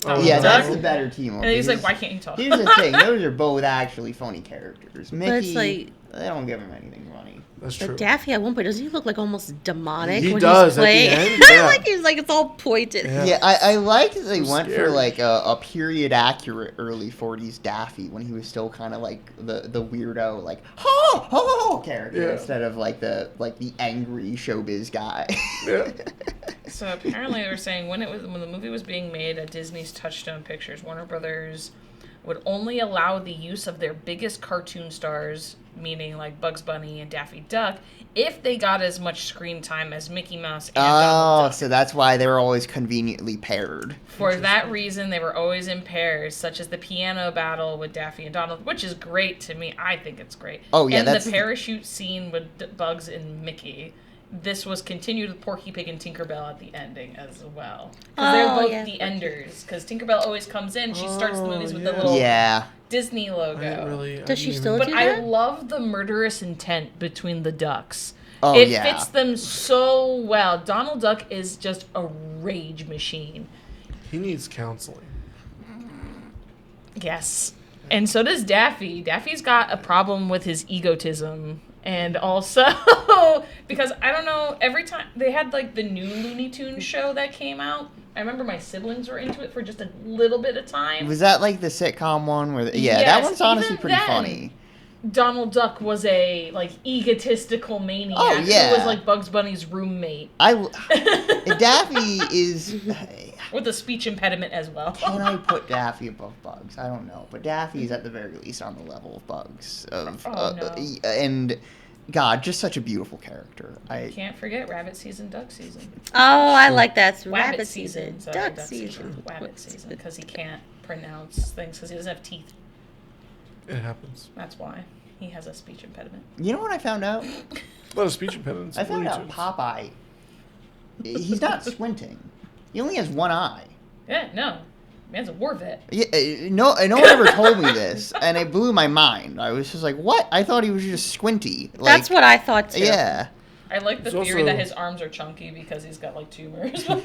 Speaker 1: Oh,
Speaker 2: Yeah,
Speaker 1: no.
Speaker 2: that's the better team.
Speaker 3: And he's like, why can't you talk?
Speaker 2: Here's the thing: those are both actually funny characters.
Speaker 4: But it's
Speaker 2: Mickey, They don't give him anything funny.
Speaker 1: That's
Speaker 4: But
Speaker 1: true.
Speaker 4: Daffy at one point, doesn't he look like almost demonic
Speaker 1: He
Speaker 4: when
Speaker 1: does
Speaker 4: he's
Speaker 1: at the
Speaker 4: playing?
Speaker 1: end, yeah.
Speaker 4: Like he's like it's all pointed.
Speaker 1: Yeah.
Speaker 2: Yeah, I like that they
Speaker 1: So
Speaker 2: went for
Speaker 1: scary.
Speaker 2: like a period accurate early 40s Daffy when he was still kind of like the weirdo like ho ho ho character
Speaker 1: Yeah.
Speaker 2: instead of like the angry showbiz guy.
Speaker 1: Yeah.
Speaker 3: So apparently they were saying when the movie was being made at Disney's Touchstone Pictures, Warner Brothers would only allow the use of their biggest cartoon stars, meaning like Bugs Bunny and Daffy Duck, if they got as much screen time as Mickey Mouse and Donald
Speaker 2: Oh,
Speaker 3: Duck.
Speaker 2: so that's why they were always conveniently paired.
Speaker 3: For that reason, they were always in pairs, such as the piano battle with Daffy and Donald, which is great to me. I think it's great.
Speaker 2: Oh, yeah,
Speaker 3: and
Speaker 2: that's-
Speaker 3: the parachute scene with Bugs and Mickey. This was continued with Porky Pig and Tinkerbell at the ending as well. Because they're
Speaker 4: Oh,
Speaker 3: both
Speaker 4: yeah.
Speaker 3: the enders. Because Tinkerbell always comes in. She starts the movies with the
Speaker 1: yeah.
Speaker 3: little
Speaker 2: Yeah.
Speaker 3: Disney logo.
Speaker 1: I didn't really. I
Speaker 4: Does she
Speaker 1: didn't
Speaker 4: still
Speaker 1: even-
Speaker 3: But
Speaker 4: do
Speaker 3: I
Speaker 4: that?
Speaker 3: love the murderous intent between the ducks.
Speaker 2: Oh,
Speaker 3: It
Speaker 2: yeah.
Speaker 3: fits them so well. Donald Duck is just a rage machine.
Speaker 1: He needs counseling.
Speaker 3: Yes. And so does Daffy. Daffy's got a problem with his egotism. And also, because I don't know, every time they had like the new Looney Tunes show that came out, I remember my siblings were into it for just a little bit of time.
Speaker 2: Was that like the sitcom one where? Yeah, that
Speaker 3: Yes,
Speaker 2: one's honestly
Speaker 3: even
Speaker 2: pretty
Speaker 3: then.
Speaker 2: funny.
Speaker 3: Donald Duck was a like egotistical maniac
Speaker 2: Oh, yeah.
Speaker 3: who was like Bugs Bunny's roommate
Speaker 2: Daffy is.
Speaker 3: with a speech impediment as well.
Speaker 2: Can I put Daffy above Bugs? I don't know, but Daffy's at the very least on the level of Bugs.
Speaker 3: No.
Speaker 2: And God, just such a beautiful character.
Speaker 3: Can't forget rabbit season, duck season.
Speaker 4: Oh, I like that. It's
Speaker 3: Wabbit
Speaker 4: rabbit
Speaker 3: season.
Speaker 4: season,
Speaker 3: Sorry,
Speaker 4: duck season.
Speaker 3: Wabbit season. Because he can't pronounce things because he doesn't have teeth.
Speaker 1: It happens.
Speaker 3: That's why. He has a speech impediment.
Speaker 2: You know what I found out?
Speaker 1: A lot of speech impediments.
Speaker 2: I found
Speaker 1: Looney
Speaker 2: out
Speaker 1: Tunes.
Speaker 2: Popeye. He's not squinting. He only has one eye.
Speaker 3: Yeah, no. Man's a war vet.
Speaker 2: Yeah, no one ever told me this, and it blew my mind. I was just like, "What?" I thought he was just squinty. Like,
Speaker 4: That's what I thought too.
Speaker 2: Yeah.
Speaker 3: I like the
Speaker 1: There's
Speaker 3: theory
Speaker 1: also-
Speaker 3: that his arms are chunky because he's got like tumors.
Speaker 1: Well,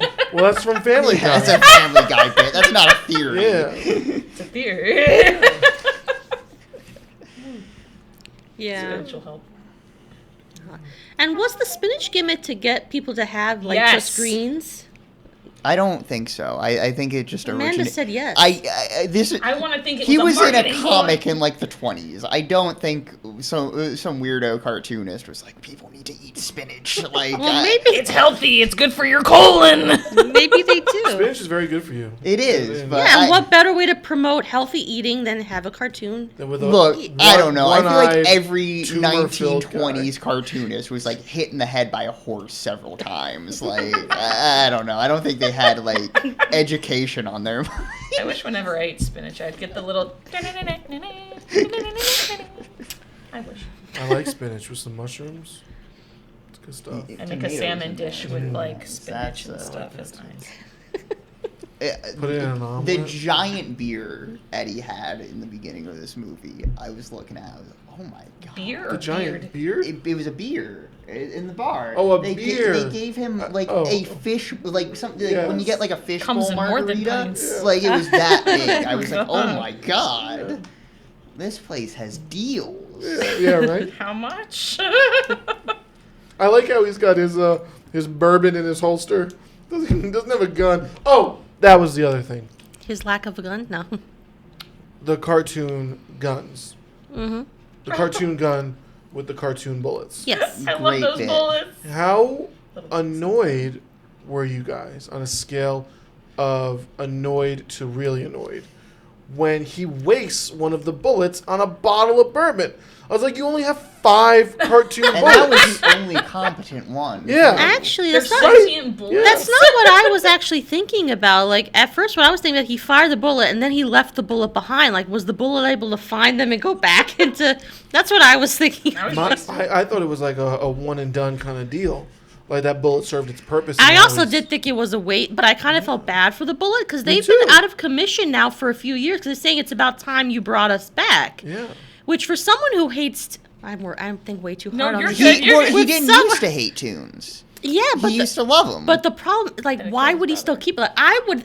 Speaker 1: that's from Family
Speaker 2: Yeah,
Speaker 1: Guy.
Speaker 2: that's a Family Guy bit. That's not a theory.
Speaker 1: Yeah.
Speaker 3: It's a theory.
Speaker 4: Yeah.
Speaker 3: Spiritual help.
Speaker 4: And was the spinach gimmick to get people to have like
Speaker 3: Yes.
Speaker 4: just screens?
Speaker 2: I don't think so. I think it just
Speaker 4: Amanda
Speaker 2: originated.
Speaker 4: said yes.
Speaker 3: I want to think it
Speaker 2: He
Speaker 3: was
Speaker 2: was in a
Speaker 3: marketing
Speaker 2: comic
Speaker 3: ploy.
Speaker 2: in like the 20s. I don't think some weirdo cartoonist was like, people need to eat spinach. Like,
Speaker 4: Well, maybe
Speaker 3: It's healthy. It's good for your colon.
Speaker 4: maybe they do.
Speaker 1: Spinach is very good for you.
Speaker 2: it is. But
Speaker 4: Yeah, and
Speaker 2: I-
Speaker 4: what better way to promote healthy eating than have a cartoon?
Speaker 1: Then with a
Speaker 2: Look, I don't know. I feel like
Speaker 1: one-eyed,
Speaker 2: every
Speaker 1: tumor-filled
Speaker 2: 1920s cartoonist was like hit in the head by a horse several times. Like, I don't know. I don't think they had like education on their mind.
Speaker 3: I wish whenever I ate spinach, I'd get the little. I wish.
Speaker 1: I like spinach with some mushrooms. It's good stuff.
Speaker 3: I make a
Speaker 2: Tomatoes
Speaker 3: salmon
Speaker 2: in
Speaker 3: dish
Speaker 2: there.
Speaker 3: with like
Speaker 2: Yes,
Speaker 3: spinach
Speaker 2: that's,
Speaker 3: and stuff.
Speaker 1: like
Speaker 3: It's
Speaker 1: that
Speaker 3: nice.
Speaker 1: Put it in an
Speaker 2: The
Speaker 1: omelet.
Speaker 2: giant beer Eddie had in the beginning of this movie, I was looking at. I was like, oh my god.
Speaker 3: Beer or
Speaker 1: The giant
Speaker 3: beard?
Speaker 1: beard?
Speaker 2: It was a beer in the bar.
Speaker 1: Oh, a
Speaker 2: they
Speaker 1: beer.
Speaker 2: They gave him like
Speaker 1: Oh.
Speaker 2: a fish, like something like when you
Speaker 1: Yes.
Speaker 2: get like a fish
Speaker 3: Comes
Speaker 2: bowl
Speaker 3: in more than
Speaker 2: margarita.
Speaker 3: pints.
Speaker 2: Like it was that big. I was like, oh
Speaker 3: God.
Speaker 2: my god, this place has deals.
Speaker 1: Yeah, right.
Speaker 3: How much?
Speaker 1: I like how he's got his bourbon in his holster. He doesn't have a gun. Oh, that was the other thing.
Speaker 4: His lack of a gun? No.
Speaker 1: The cartoon guns.
Speaker 4: Mm-hmm.
Speaker 1: The cartoon gun with the cartoon bullets.
Speaker 4: Yes.
Speaker 3: I love
Speaker 2: Great
Speaker 3: those
Speaker 2: bit.
Speaker 3: bullets.
Speaker 1: How annoyed were you guys on a scale of annoyed to really annoyed when he wastes one of the bullets on a bottle of bourbon? I was like, you only have 5 cartoon
Speaker 2: And that
Speaker 1: bullets.
Speaker 2: was the only competent one.
Speaker 1: Yeah.
Speaker 4: Actually,
Speaker 3: They're
Speaker 4: that's not.
Speaker 3: sentient bullets.
Speaker 4: That's not what I was actually thinking about. Like, at first, what I was thinking that he fired the bullet and then he left the bullet behind. Like, was the bullet able to find them and go back into... That's what I was thinking.
Speaker 3: I was
Speaker 1: My,
Speaker 3: just-
Speaker 1: I thought it was like a one and done kind of deal. Like that bullet served its purpose. and
Speaker 4: I
Speaker 1: now
Speaker 4: also
Speaker 1: it's-
Speaker 4: did think it was a weight, but I kind of felt bad for the bullet because they've
Speaker 1: too.
Speaker 4: been out of commission now for a few years because they're saying it's about time you brought us back.
Speaker 1: Yeah.
Speaker 4: Which, for someone who hates... I think way too
Speaker 3: No,
Speaker 4: hard on
Speaker 3: you're
Speaker 4: this.
Speaker 3: good.
Speaker 2: He
Speaker 3: With
Speaker 2: didn't
Speaker 4: some-
Speaker 2: used to hate tunes.
Speaker 4: Yeah, but
Speaker 2: he used to love him.
Speaker 4: But the problem, like,
Speaker 3: And it
Speaker 4: why
Speaker 3: kills
Speaker 4: would he
Speaker 3: brother.
Speaker 4: still keep it? Like,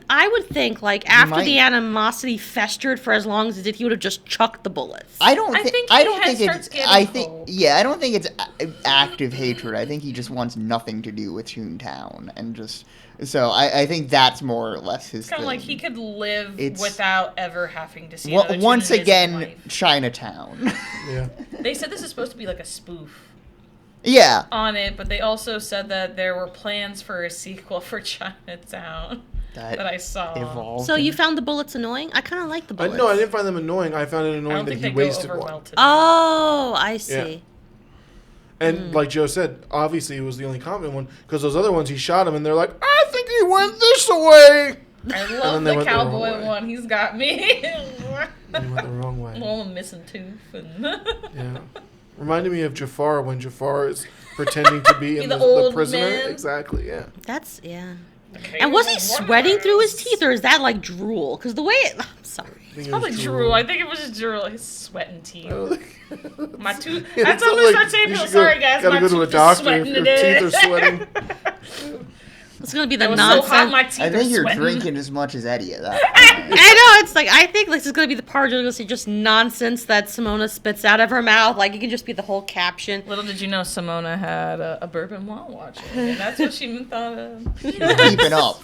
Speaker 4: I would think, like, after
Speaker 2: might.
Speaker 4: the animosity festered for as long as it did, he would have just chucked the bullets.
Speaker 2: I don't
Speaker 3: I
Speaker 2: think.
Speaker 3: think
Speaker 2: I
Speaker 3: he
Speaker 2: don't think
Speaker 3: starts
Speaker 2: it's.
Speaker 3: getting
Speaker 2: I think.
Speaker 3: hope.
Speaker 2: Yeah, I don't think it's active hatred. I think he just wants nothing to do with Toontown and just. So I think that's more or less his
Speaker 3: It's kind
Speaker 2: thing.
Speaker 3: of like he could live
Speaker 2: It's-
Speaker 3: without ever having to see
Speaker 2: Well,
Speaker 3: another
Speaker 2: once
Speaker 3: tune in his
Speaker 2: again,
Speaker 3: life.
Speaker 2: Chinatown.
Speaker 1: Yeah.
Speaker 3: They said this is supposed to be like a spoof
Speaker 2: yeah.
Speaker 3: on it, but they also said that there were plans for a sequel for Chinatown that I saw.
Speaker 2: Evolved.
Speaker 4: So you found the bullets annoying? I kind of like the bullets.
Speaker 1: No, I didn't find them annoying. I found it
Speaker 3: I
Speaker 1: annoying
Speaker 3: don't
Speaker 1: that
Speaker 3: think
Speaker 1: he
Speaker 3: they go
Speaker 1: wasted
Speaker 3: over
Speaker 1: one.
Speaker 3: well today.
Speaker 4: Oh, I see.
Speaker 1: And like Joe said, obviously it was the only common one because those other ones he shot him and they're like, I think he went this way.
Speaker 3: I
Speaker 1: then
Speaker 3: love
Speaker 1: they
Speaker 3: the
Speaker 1: went the wrong
Speaker 3: cowboy
Speaker 1: way.
Speaker 3: one. He's got me.
Speaker 1: He went the wrong way.
Speaker 3: Little missing tooth. And
Speaker 1: Yeah. Reminded me of Jafar when Jafar is pretending to be
Speaker 3: Be
Speaker 1: in
Speaker 3: the
Speaker 1: the
Speaker 3: old
Speaker 1: prisoner.
Speaker 3: man.
Speaker 1: Exactly, yeah.
Speaker 4: That's, yeah.
Speaker 3: Okay,
Speaker 4: And was he
Speaker 3: one
Speaker 4: sweating
Speaker 3: of
Speaker 4: through his
Speaker 3: those.
Speaker 4: teeth, or is that like drool? Because the way it, I'm sorry.
Speaker 1: I think it
Speaker 3: Probably
Speaker 1: was
Speaker 3: drool. I think it was just drool. His sweating teeth.
Speaker 1: I don't think-
Speaker 3: My tooth.
Speaker 1: Yeah,
Speaker 3: That's
Speaker 1: it
Speaker 3: what I'm
Speaker 1: sounds
Speaker 3: gonna
Speaker 1: like
Speaker 3: start saying.
Speaker 1: you
Speaker 3: People,
Speaker 1: should
Speaker 3: sorry guys,
Speaker 1: gotta
Speaker 3: my
Speaker 1: go to a
Speaker 3: tooth is
Speaker 1: doctor
Speaker 3: sweating
Speaker 1: if your
Speaker 3: today.
Speaker 1: teeth are sweating.
Speaker 4: It's gonna be the
Speaker 3: It was so
Speaker 4: nonsense.
Speaker 3: hot, my teeth
Speaker 2: I think
Speaker 3: are
Speaker 2: you're
Speaker 3: sweating.
Speaker 2: drinking as much as Eddie at that
Speaker 4: I
Speaker 2: point.
Speaker 4: know, it's like, I think this is going to be the part you're going to see just nonsense that Simona spits out of her mouth. Like, it can just be the whole caption.
Speaker 3: Little did you know Simona had a bourbon while watching, and that's what she thought of.
Speaker 2: Keeping up.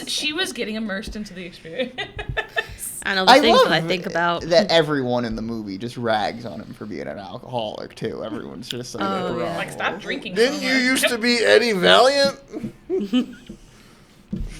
Speaker 3: She was getting immersed into the experience.
Speaker 4: I know the
Speaker 2: I
Speaker 4: things
Speaker 2: love
Speaker 4: that I think about.
Speaker 2: that everyone in the movie just rags on him for being an alcoholic too. Everyone's just like,
Speaker 4: Oh,
Speaker 2: bro.
Speaker 4: yeah.
Speaker 3: Like, stop drinking.
Speaker 1: Didn't you
Speaker 3: so much.
Speaker 1: used to be Eddie Valiant?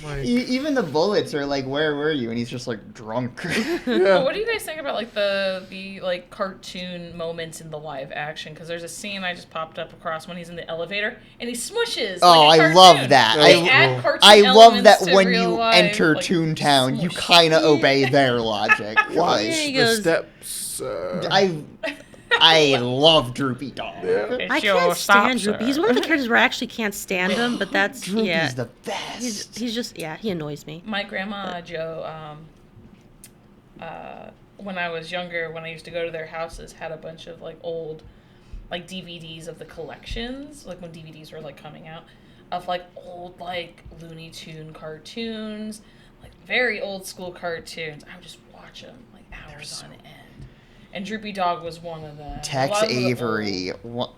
Speaker 1: Like,
Speaker 2: Even the bullets are like, where were you? And he's just like drunk.
Speaker 1: yeah.
Speaker 3: What do you guys think about like the like cartoon moments in the live action? Because there's a scene I just popped up across when he's in the elevator and he smushes.
Speaker 2: Oh,
Speaker 3: like a
Speaker 2: I love
Speaker 3: cartoon.
Speaker 2: that.
Speaker 3: They
Speaker 1: I-
Speaker 3: add cartoon
Speaker 2: I love
Speaker 3: elements
Speaker 2: that
Speaker 3: to
Speaker 2: when
Speaker 3: real
Speaker 2: you
Speaker 3: life,
Speaker 2: enter
Speaker 3: like,
Speaker 2: Toontown, you
Speaker 3: smush.
Speaker 2: kind of obey their logic.
Speaker 4: Yeah,
Speaker 2: Why?
Speaker 4: he
Speaker 1: The
Speaker 4: goes,
Speaker 1: steps.
Speaker 2: I love Droopy Dog.
Speaker 1: Yeah.
Speaker 3: It's
Speaker 4: I
Speaker 3: your
Speaker 4: can't stand
Speaker 3: stop,
Speaker 4: Droopy. He's
Speaker 3: sir.
Speaker 4: one of the characters where I actually can't stand him, but that's,
Speaker 2: Droopy's
Speaker 4: yeah.
Speaker 2: the best.
Speaker 4: He's just, yeah, he annoys me.
Speaker 3: My grandma Joe, when I was younger, when I used to go to their houses, had a bunch of like old, like DVDs of the collections, like when DVDs were like coming out, of like old like Looney Tune cartoons, like very old school cartoons. I would just watch them like hours on end. And Droopy Dog was one of them.
Speaker 2: Tex
Speaker 3: A lot of the
Speaker 2: Avery.
Speaker 3: old-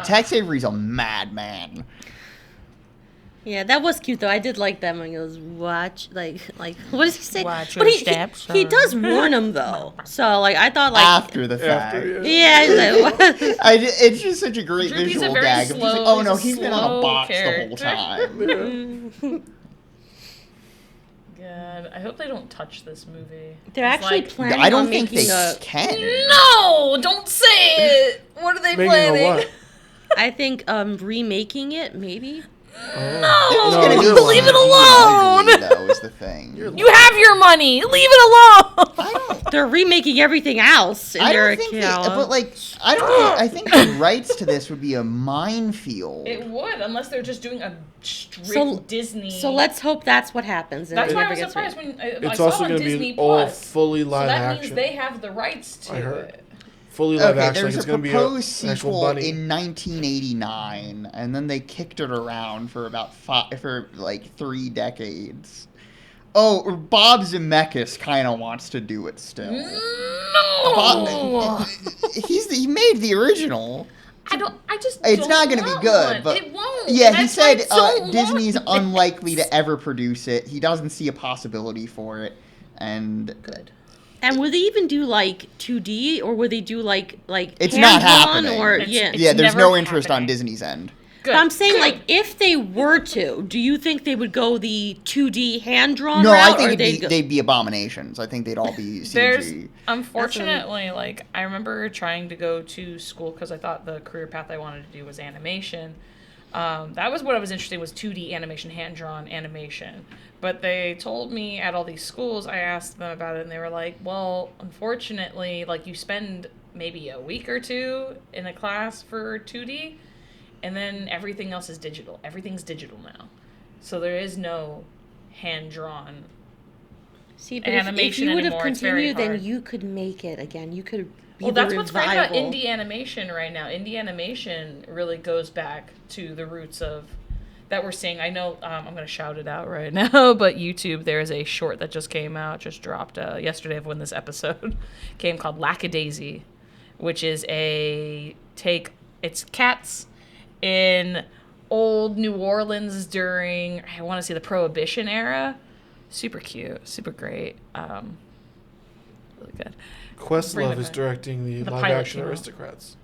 Speaker 2: Tex Avery's a madman.
Speaker 4: Yeah, that was cute though. I did like that when he goes, watch, like, what does he say?
Speaker 3: Watch
Speaker 4: But
Speaker 3: your
Speaker 4: he,
Speaker 3: steps,
Speaker 4: he
Speaker 3: son.
Speaker 4: does warn him though. So, like, I thought, like,
Speaker 2: After the fact.
Speaker 1: After,
Speaker 4: yeah, he's like, what?
Speaker 2: It's just such a great
Speaker 3: Droopy's a
Speaker 2: visual
Speaker 3: very
Speaker 2: gag. Of just like,
Speaker 3: slow-
Speaker 2: oh no,
Speaker 3: he's a
Speaker 2: he's been on a
Speaker 3: slow
Speaker 2: box the
Speaker 3: character.
Speaker 2: whole time.
Speaker 3: God, I hope they don't touch this movie.
Speaker 4: They're
Speaker 3: It's
Speaker 4: actually
Speaker 3: like,
Speaker 4: planning
Speaker 2: I don't
Speaker 4: on
Speaker 2: think
Speaker 4: making
Speaker 2: they
Speaker 4: a.
Speaker 2: can.
Speaker 3: No, don't say it. What are they
Speaker 1: Making a
Speaker 3: planning?
Speaker 1: what?
Speaker 4: I think remaking it, maybe.
Speaker 3: No,
Speaker 2: It's
Speaker 1: No,
Speaker 2: gonna be
Speaker 1: you're
Speaker 3: leave
Speaker 1: lying.
Speaker 3: it alone.
Speaker 2: ugly, though, is the thing.
Speaker 3: You have your money. Leave it alone.
Speaker 2: I don't.
Speaker 4: They're remaking everything else in
Speaker 2: I
Speaker 4: their
Speaker 2: don't think they,
Speaker 4: account.
Speaker 2: but like, I don't think, I think the rights to this would be a minefield.
Speaker 3: It would, unless they're just doing a strict
Speaker 4: So-
Speaker 3: Disney.
Speaker 4: So let's hope that's what happens. and
Speaker 3: That's
Speaker 4: it
Speaker 3: why I
Speaker 4: never
Speaker 3: was
Speaker 4: gets
Speaker 3: surprised
Speaker 4: made.
Speaker 3: when I
Speaker 1: It's
Speaker 3: saw
Speaker 1: also
Speaker 3: on
Speaker 1: going to
Speaker 3: Disney
Speaker 1: be all
Speaker 3: Plus.
Speaker 1: fully
Speaker 3: So
Speaker 1: live
Speaker 3: that
Speaker 1: action.
Speaker 3: means they have the rights to
Speaker 1: I heard.
Speaker 3: it.
Speaker 1: Fully live
Speaker 2: Okay,
Speaker 1: action. Like
Speaker 2: there's
Speaker 1: it's
Speaker 2: a
Speaker 1: going to be
Speaker 2: proposed
Speaker 1: an actual
Speaker 2: sequel
Speaker 1: bunny.
Speaker 2: in 1989, and then they kicked it around for about like 3 decades. Oh, Bob Zemeckis kind of wants to do it still.
Speaker 3: No.
Speaker 2: He made the original.
Speaker 3: I just.
Speaker 2: It's
Speaker 3: don't
Speaker 2: not going to be
Speaker 3: want
Speaker 2: good,
Speaker 3: one.
Speaker 2: but
Speaker 3: It won't.
Speaker 2: yeah, he
Speaker 3: That's why I
Speaker 2: said
Speaker 3: don't
Speaker 2: Disney's
Speaker 3: want it.
Speaker 2: unlikely to ever produce it. He doesn't see a possibility for it, and
Speaker 3: Good.
Speaker 4: And would they even do like 2D, or would they do like
Speaker 2: it's not
Speaker 4: hand-drawn,
Speaker 2: happening.
Speaker 4: Or
Speaker 3: It's-
Speaker 4: yeah?
Speaker 3: it's
Speaker 2: yeah, there's
Speaker 3: never
Speaker 2: no interest on
Speaker 3: happening.
Speaker 2: Disney's end.
Speaker 3: Good.
Speaker 4: But I'm saying,
Speaker 3: Good.
Speaker 4: like, if they were to, do you think they would go the 2D hand drawn
Speaker 2: No,
Speaker 4: route,
Speaker 2: I think
Speaker 4: or they'd go?
Speaker 2: they'd be abominations. I think they'd all be CG.
Speaker 3: There's unfortunately, like, I remember trying to go to school because I thought the career path I wanted to do was animation. That was what I was interested in, was 2D animation, hand-drawn animation. But they told me at all these schools, I asked them about it, and they were like, well, unfortunately, like, you spend maybe a week or two in a class for 2D, and then everything else is digital. Everything's digital now. So there is no hand-drawn.
Speaker 4: See, but if
Speaker 3: animation
Speaker 4: you would have
Speaker 3: anymore, it's very
Speaker 4: continued, then
Speaker 3: hard.
Speaker 4: you could make it again. You could be
Speaker 3: Well,
Speaker 4: the
Speaker 3: that's what's great about
Speaker 4: revival.
Speaker 3: indie animation right now. Indie animation really goes back to the roots of that we're seeing. I know I'm going to shout it out right now, but YouTube, there is a short that just came out, just dropped yesterday of when this episode came, called Lackadaisy, which is it's cats in old New Orleans during, I want to say, the Prohibition era. Super cute, super great. Really good.
Speaker 1: Questlove is directing the
Speaker 3: The
Speaker 1: live-action
Speaker 3: pilot,
Speaker 1: Aristocrats.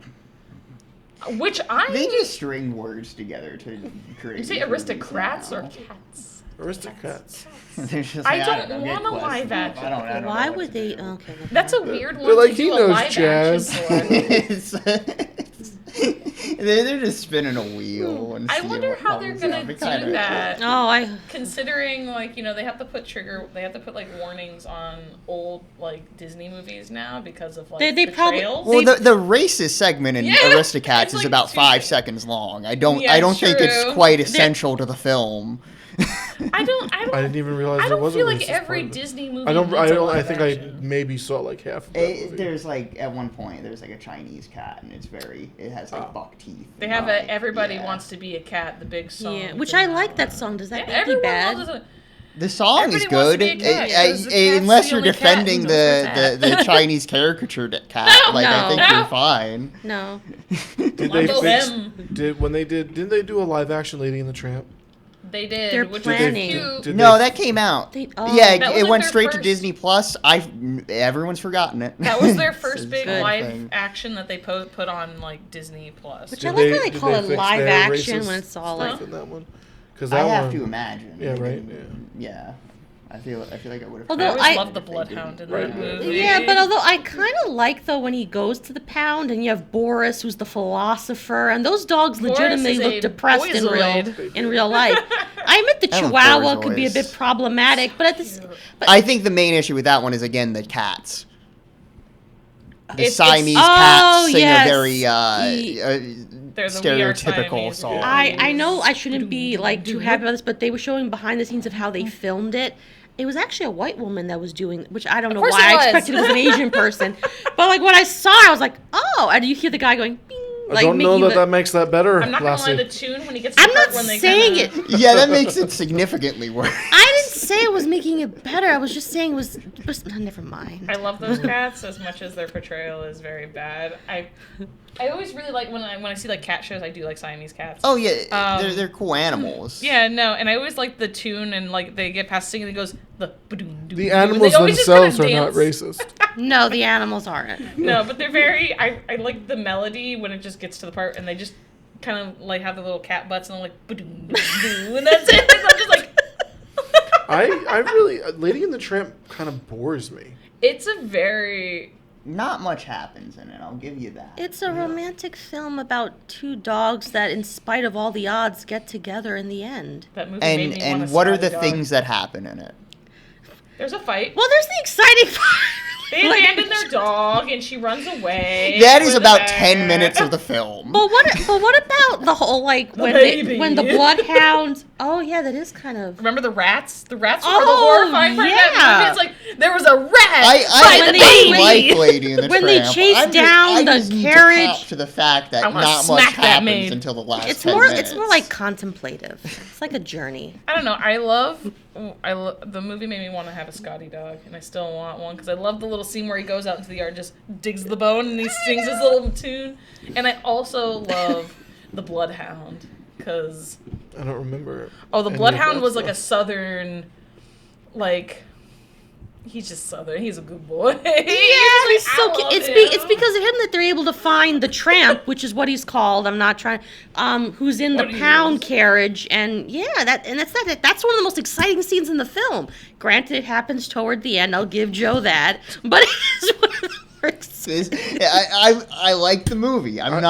Speaker 3: Which
Speaker 2: They just string words together to create.
Speaker 3: You say
Speaker 2: these movies
Speaker 3: aristocrats
Speaker 2: now.
Speaker 3: or cats?
Speaker 1: Aristocrats.
Speaker 2: They're just
Speaker 3: I
Speaker 2: like,
Speaker 3: don't
Speaker 2: get
Speaker 3: want a
Speaker 2: Questlove.
Speaker 3: live action.
Speaker 2: I don't
Speaker 4: Why
Speaker 2: know
Speaker 4: would
Speaker 2: what
Speaker 4: they?
Speaker 2: to do.
Speaker 4: Okay.
Speaker 3: That's a weird one
Speaker 1: They're like,
Speaker 3: to
Speaker 1: he
Speaker 3: do
Speaker 1: knows
Speaker 3: a live
Speaker 1: jazz.
Speaker 3: action for.
Speaker 2: They're just spinning a wheel. And
Speaker 3: I
Speaker 2: seeing
Speaker 3: wonder
Speaker 2: what
Speaker 3: how they're
Speaker 2: comes
Speaker 3: gonna
Speaker 2: up.
Speaker 3: do
Speaker 2: It kinda-
Speaker 3: that.
Speaker 4: Oh,
Speaker 3: Considering, like, they have to put like warnings on old, like, Disney movies now because of, like,
Speaker 4: They probably-
Speaker 3: betrayals.
Speaker 2: Well, the racist segment in
Speaker 3: Yeah,
Speaker 2: Aristocats
Speaker 3: it's
Speaker 2: is
Speaker 3: like
Speaker 2: about
Speaker 3: 2
Speaker 2: 5
Speaker 3: seconds.
Speaker 2: seconds long. I don't
Speaker 3: Yeah,
Speaker 2: think it's
Speaker 3: true.
Speaker 2: quite essential to the film.
Speaker 3: I don't.
Speaker 1: I didn't even realize
Speaker 3: I
Speaker 1: there
Speaker 3: don't
Speaker 1: was
Speaker 3: feel
Speaker 1: a
Speaker 3: like
Speaker 1: racist
Speaker 3: every
Speaker 1: part of it.
Speaker 3: Disney movie.
Speaker 1: I don't.
Speaker 3: needs
Speaker 1: I
Speaker 3: a
Speaker 1: don't. I
Speaker 3: live
Speaker 1: think
Speaker 3: action.
Speaker 1: I maybe saw like half of that movie.
Speaker 2: There's like at one point there's like a Chinese cat and it has like buck teeth.
Speaker 3: They
Speaker 2: and,
Speaker 3: have
Speaker 2: like,
Speaker 3: Everybody
Speaker 2: yeah.
Speaker 3: Wants to Be a Cat, the big song.
Speaker 4: yeah. Which I like that song. Does that
Speaker 3: Yeah,
Speaker 4: make you
Speaker 3: everyone
Speaker 4: bad?
Speaker 3: loves it.
Speaker 2: The song is
Speaker 3: Everybody wants to
Speaker 2: good,
Speaker 3: be a cat, 'cause the cat's
Speaker 2: unless
Speaker 3: the
Speaker 2: you're
Speaker 3: only cat
Speaker 2: defending
Speaker 3: who knows what's
Speaker 2: the
Speaker 3: that.
Speaker 2: Chinese caricature cat.
Speaker 3: No,
Speaker 2: like I think
Speaker 3: no.
Speaker 2: you're fine.
Speaker 4: No.
Speaker 1: Did they
Speaker 3: Uncle
Speaker 1: fix?
Speaker 3: him.
Speaker 1: Didn't they do a live action Lady and the Tramp?
Speaker 3: They did.
Speaker 4: They're
Speaker 3: which
Speaker 4: planning.
Speaker 3: Was cute.
Speaker 1: Did
Speaker 2: No,
Speaker 1: they-
Speaker 2: that came out.
Speaker 4: They-
Speaker 2: Yeah,
Speaker 3: That was
Speaker 2: it
Speaker 3: like
Speaker 2: went
Speaker 3: their
Speaker 2: straight to
Speaker 3: first-
Speaker 2: Disney Plus. Everyone's forgotten it.
Speaker 3: That was their
Speaker 2: It's
Speaker 3: first
Speaker 2: a
Speaker 3: big
Speaker 2: good
Speaker 3: live
Speaker 2: thing.
Speaker 3: action that they put on like Disney Plus.
Speaker 4: Which
Speaker 1: Did
Speaker 4: I like when
Speaker 1: they
Speaker 4: they call
Speaker 1: did
Speaker 4: it
Speaker 1: they fix
Speaker 4: live
Speaker 1: their
Speaker 4: action
Speaker 1: racist
Speaker 4: when it's all
Speaker 1: stuff
Speaker 4: like.
Speaker 1: in that one? Because
Speaker 2: I
Speaker 1: that
Speaker 2: have
Speaker 1: one,
Speaker 2: to imagine.
Speaker 1: Yeah,
Speaker 2: They
Speaker 1: right,
Speaker 2: didn't- yeah. I feel like I would have.
Speaker 4: Although
Speaker 3: I always
Speaker 4: I-
Speaker 3: loved the Bloodhound in that
Speaker 1: Right.
Speaker 3: movie.
Speaker 4: Yeah, but although I kind of like though when he goes to the pound and you have Boris who's the philosopher and those dogs
Speaker 3: Boris
Speaker 4: legitimately
Speaker 3: is a
Speaker 4: look depressed
Speaker 3: boyzoid.
Speaker 4: in real life. I admit the
Speaker 2: I love
Speaker 4: Chihuahua could be a
Speaker 2: boyzoids.
Speaker 4: bit problematic, but at this, but
Speaker 2: I think the main issue with that one is again the cats. The
Speaker 3: It's-
Speaker 2: Siamese
Speaker 4: Oh,
Speaker 2: cats sing
Speaker 4: yes.
Speaker 2: a very
Speaker 3: They're the We Are
Speaker 2: stereotypical
Speaker 3: Siamese.
Speaker 2: song.
Speaker 4: I know I shouldn't be like too happy about this, but they were showing behind the scenes of how they filmed it. It was actually a white woman that was doing, which I don't know
Speaker 3: course
Speaker 4: why
Speaker 3: it
Speaker 4: I
Speaker 3: was.
Speaker 4: expected it was an Asian person. But like when I saw it, I was like, oh, and you hear the guy going, bing,
Speaker 1: I
Speaker 4: like
Speaker 1: don't know
Speaker 4: making
Speaker 1: that makes that better.
Speaker 3: I'm not gonna lie,
Speaker 1: Lassie.
Speaker 3: the tune when he gets to the
Speaker 4: I'm
Speaker 3: part
Speaker 4: not
Speaker 3: when they
Speaker 4: saying
Speaker 3: kinda,
Speaker 4: it.
Speaker 2: Yeah, that makes it significantly worse.
Speaker 4: I didn't say it was making it better. I was just saying it was. Never mind.
Speaker 3: I love those cats as much as their portrayal is very bad. I always really like when I see like cat shows. I do like Siamese cats.
Speaker 2: Oh yeah,
Speaker 3: Um,
Speaker 2: they're cool animals.
Speaker 3: Yeah, no, and I always like the tune and like they get past singing and it goes the ba-doom-doom-doom,
Speaker 1: The
Speaker 3: and they
Speaker 1: animals
Speaker 3: always just kinda
Speaker 1: themselves are not
Speaker 3: dance.
Speaker 1: racist.
Speaker 4: No, the animals aren't.
Speaker 3: No, but they're very. I like the melody when it just gets to the part and they just kind of like have the little cat butts and they're like ba-doom-doom-doom, and that's it. And I'm just like.
Speaker 1: I really Lady and the Tramp kind of bores me.
Speaker 3: It's a very.
Speaker 2: Not much happens in it. I'll give you that.
Speaker 4: It's a romantic film about two dogs that, in spite of all the odds, get together in the end.
Speaker 3: That movie made me
Speaker 2: And
Speaker 3: want a
Speaker 2: what are
Speaker 3: Scotty
Speaker 2: the
Speaker 3: dog.
Speaker 2: things that happen in it?
Speaker 3: There's a fight.
Speaker 4: Well, there's the exciting part.
Speaker 3: They
Speaker 4: Like-
Speaker 3: abandon their dog and she runs away.
Speaker 2: That is
Speaker 3: with
Speaker 2: about
Speaker 3: the
Speaker 2: 10
Speaker 3: bear.
Speaker 2: minutes of the film.
Speaker 4: But what about the whole like when
Speaker 3: baby.
Speaker 4: when the bloodhounds? Oh yeah, that is kind of.
Speaker 3: Remember the rats? The rats were
Speaker 4: Oh,
Speaker 3: the horrifying part of that
Speaker 4: yeah.
Speaker 3: movie. It's like there was a rat
Speaker 2: I
Speaker 3: by
Speaker 4: when
Speaker 3: the
Speaker 4: they-
Speaker 3: baby.
Speaker 2: like Lady and the
Speaker 4: When they
Speaker 2: Tramp.
Speaker 4: chase
Speaker 2: I'm just-
Speaker 4: down
Speaker 2: I
Speaker 4: the
Speaker 2: just need to
Speaker 4: carriage-
Speaker 2: cop to the fact that
Speaker 3: I wanna
Speaker 2: not much
Speaker 3: smack that
Speaker 2: happens
Speaker 3: maid.
Speaker 2: until the last
Speaker 4: It's
Speaker 2: 10
Speaker 4: more.
Speaker 2: minutes.
Speaker 4: It's more like contemplative. It's like a journey.
Speaker 3: I don't know. The movie made me want to have a Scotty dog, and I still want one because I love the little scene where he goes out into the yard, and just digs the bone, and he sings his little tune. And I also love the Bloodhound because
Speaker 1: I don't remember.
Speaker 3: the
Speaker 1: any of
Speaker 3: Bloodhound
Speaker 1: that
Speaker 3: was like a
Speaker 1: stuff.
Speaker 3: southern, like. He's just southern. He's a good boy.
Speaker 4: Yeah, he's so cute. It's because of him that they're able to find the tramp, which is what he's called. I'm not trying. Who's in the
Speaker 3: What he
Speaker 4: pound
Speaker 3: is.
Speaker 4: carriage, and yeah, that's one of the most exciting scenes in the film. Granted, it happens toward the end. I'll give Joe that, but it's one of the worst.
Speaker 2: I like the movie. I'm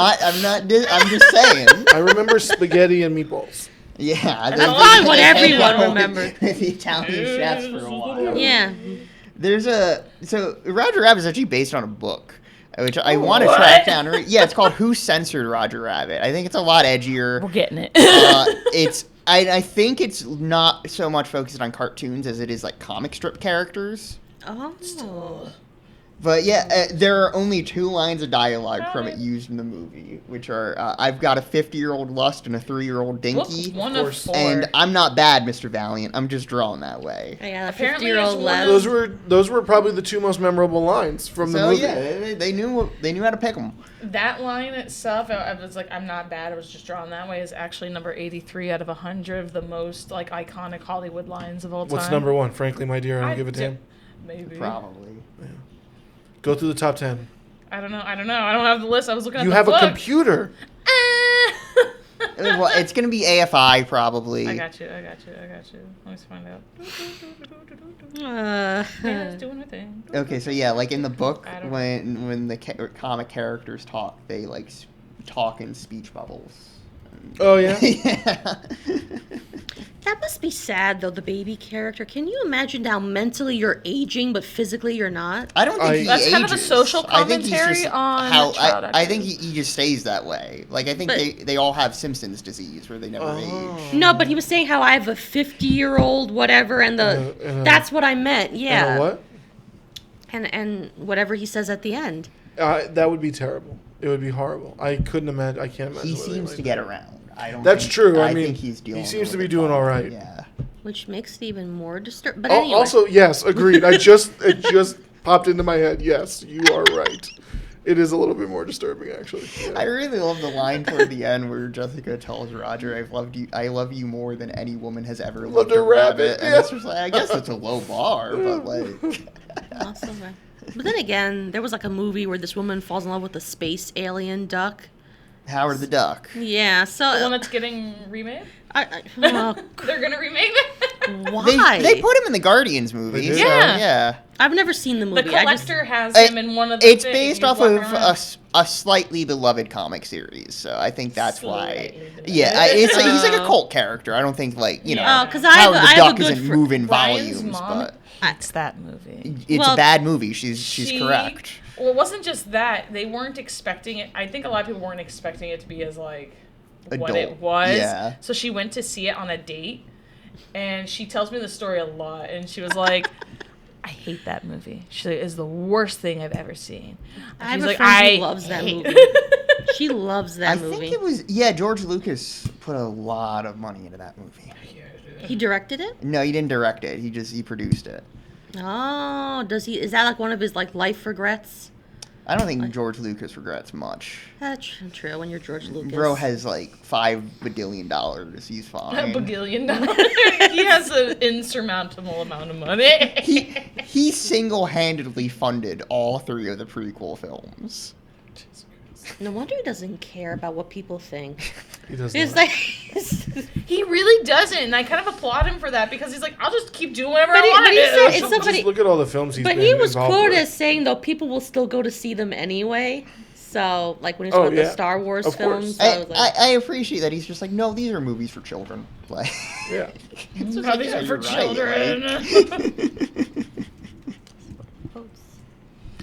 Speaker 2: just saying.
Speaker 1: I remember spaghetti and meatballs.
Speaker 2: Yeah,
Speaker 3: That's
Speaker 4: probably what
Speaker 2: they hang
Speaker 4: everyone
Speaker 2: out
Speaker 4: remembered.
Speaker 2: with the Italian chefs for a while.
Speaker 4: Yeah,
Speaker 2: So Roger Rabbit is actually based on a book, which I want to track down. Yeah, it's called Who Censored Roger Rabbit. I think it's a lot edgier.
Speaker 3: We're getting it.
Speaker 2: I think it's not so much focused on cartoons as it is like comic strip characters.
Speaker 4: oh,
Speaker 2: But yeah, there are only 2 lines of dialogue from it
Speaker 3: Alright.
Speaker 2: used in the movie, which are, I've got a 50-year-old lust and a 3-year-old
Speaker 3: Book
Speaker 2: dinky.
Speaker 3: 1
Speaker 1: Of
Speaker 3: of
Speaker 1: course.
Speaker 3: 4.
Speaker 2: And I'm not bad, Mr. Valiant. I'm just drawn that way.
Speaker 4: I got a
Speaker 3: Apparently
Speaker 4: 50-year-old
Speaker 3: it's
Speaker 4: left.
Speaker 3: one of-
Speaker 1: Those were probably the 2 most memorable lines from the
Speaker 2: So
Speaker 1: movie.
Speaker 2: yeah, they knew how to pick them.
Speaker 3: That line itself, I was like, I'm not bad. I was just drawn that way. Is actually number 83 out of 100 of the most like iconic Hollywood lines of all time.
Speaker 1: What's number 1? Frankly, my dear, I don't give a damn.
Speaker 3: Maybe.
Speaker 2: Probably.
Speaker 1: Go through the top 10.
Speaker 3: I don't know. I don't have the list. I was looking at
Speaker 1: You
Speaker 3: the
Speaker 1: have
Speaker 3: book.
Speaker 1: a computer.
Speaker 2: Well, it's gonna be AFI probably.
Speaker 3: I got you. Let me find out.
Speaker 4: Uh,
Speaker 3: Yeah, it's doing her thing.
Speaker 2: Okay, so yeah, like in the book,
Speaker 3: I don't-
Speaker 2: when the comic characters talk, they like talk in speech bubbles.
Speaker 1: Oh, yeah?
Speaker 2: Yeah.
Speaker 4: that must be sad, though, the baby character. Can you imagine how mentally you're aging, but physically you're not?
Speaker 2: I don't think he
Speaker 3: That's
Speaker 2: ages.
Speaker 3: kind of a social
Speaker 2: I think he's
Speaker 3: commentary
Speaker 2: just
Speaker 3: on
Speaker 2: how
Speaker 3: child
Speaker 2: I think
Speaker 3: actors.
Speaker 2: he just stays that way. Like I think
Speaker 4: But-
Speaker 2: they all have Simpsons disease where they never
Speaker 1: Oh.
Speaker 2: age.
Speaker 4: No, but he was saying how I have a 50-year-old whatever, and that's what I meant, yeah.
Speaker 1: You know what?
Speaker 4: And whatever he says at the end.
Speaker 1: That would be terrible. It would be horrible. I couldn't imagine. I can't imagine.
Speaker 2: He
Speaker 1: what
Speaker 2: seems
Speaker 1: they
Speaker 2: to
Speaker 1: might
Speaker 2: get
Speaker 1: do.
Speaker 2: around. I don't.
Speaker 1: That's
Speaker 2: think,
Speaker 1: true. I
Speaker 2: I
Speaker 1: mean,
Speaker 2: think he's dealing.
Speaker 1: he seems
Speaker 2: a
Speaker 1: to be
Speaker 2: little
Speaker 1: doing
Speaker 2: bit
Speaker 1: all
Speaker 2: fine.
Speaker 1: right.
Speaker 2: Yeah.
Speaker 4: Which makes it even more disturbing. But
Speaker 1: Oh,
Speaker 4: anyway.
Speaker 1: also, yes, agreed. It just popped into my head. Yes, you are right. It is a little bit more disturbing, actually. Yeah.
Speaker 2: I really love the line toward the end where Jessica tells Roger, I love you more than any woman has ever loved a rabbit." And
Speaker 1: yeah.
Speaker 2: it's just like, I guess it's a low bar, but like.
Speaker 4: Awesome. But then again, there was like a movie where this woman falls in love with a space alien duck.
Speaker 2: Howard the Duck.
Speaker 4: Yeah, so
Speaker 3: The one that's getting remade?
Speaker 4: well,
Speaker 3: They're gonna remake that?
Speaker 4: why?
Speaker 2: They put him in the Guardians movie.
Speaker 1: They did.
Speaker 2: So,
Speaker 3: Yeah.
Speaker 2: yeah.
Speaker 4: I've never seen the movie.
Speaker 3: The collector has
Speaker 2: It-
Speaker 3: him in one of the
Speaker 2: It's
Speaker 3: things.
Speaker 2: based
Speaker 3: He's
Speaker 2: off of
Speaker 3: walking around.
Speaker 2: a slightly beloved comic series, so I think that's why.
Speaker 3: Slightly beloved.
Speaker 2: Yeah, he's like a cult character. I don't think like you know.
Speaker 3: Yeah.
Speaker 4: Oh, 'cause I have
Speaker 2: Howard
Speaker 4: a-
Speaker 2: the
Speaker 4: I have a
Speaker 2: Duck
Speaker 4: good
Speaker 2: isn't
Speaker 4: fr-
Speaker 2: moving
Speaker 3: Ryan's
Speaker 2: volumes,
Speaker 3: mom
Speaker 2: but
Speaker 3: hates that movie.
Speaker 2: it's
Speaker 4: Well,
Speaker 2: a bad movie. She's
Speaker 3: She-
Speaker 2: correct.
Speaker 3: Well, it wasn't just that. They weren't expecting it. I think a lot of people weren't expecting it to be as, like, what
Speaker 2: Adult.
Speaker 3: it was.
Speaker 2: Yeah.
Speaker 3: So she went to see it on a date, and she tells me the story a lot, and she was like, I hate that movie. She said, it's the worst thing I've ever seen.
Speaker 4: I have
Speaker 3: She's
Speaker 4: a
Speaker 3: like,
Speaker 4: friend who loves that
Speaker 3: hate-"
Speaker 4: movie. She loves that
Speaker 2: I
Speaker 4: movie.
Speaker 2: think it was George Lucas put a lot of money into that movie.
Speaker 4: He directed it?
Speaker 2: No, he didn't direct it. He produced it.
Speaker 4: Oh, does he? Is that like one of his like life regrets?
Speaker 2: I don't think George Lucas regrets much.
Speaker 4: That's true. When you're George Lucas,
Speaker 2: Bro has like $5 billion. He's
Speaker 3: A
Speaker 2: fine.
Speaker 3: bagillion dollars. He has an insurmountable amount of money.
Speaker 2: He single-handedly funded all 3 of the prequel films.
Speaker 4: No wonder he doesn't care about what people think.
Speaker 1: He does
Speaker 4: It's
Speaker 1: not.
Speaker 4: like,
Speaker 3: He really doesn't, and I kind of applaud him for that because he's like, I'll just keep doing whatever
Speaker 4: But
Speaker 3: I
Speaker 4: he-
Speaker 3: want
Speaker 4: but
Speaker 3: to
Speaker 4: he
Speaker 3: do.
Speaker 4: said it's so
Speaker 1: Just
Speaker 4: funny.
Speaker 1: look at all the films he's
Speaker 4: but
Speaker 1: been
Speaker 4: he was
Speaker 1: involved
Speaker 4: quoted
Speaker 1: with.
Speaker 4: as saying though people will still go to see them anyway. So like when he's
Speaker 1: Oh,
Speaker 4: talking about
Speaker 1: yeah.
Speaker 4: the Star Wars
Speaker 1: Of course.
Speaker 4: films, I was like,
Speaker 2: I appreciate that he's just like, no, these are movies for children. Like,
Speaker 1: Yeah.
Speaker 2: it's just
Speaker 3: How
Speaker 2: like,
Speaker 3: these
Speaker 2: yeah,
Speaker 3: are for
Speaker 2: you're right,
Speaker 3: children.
Speaker 2: like-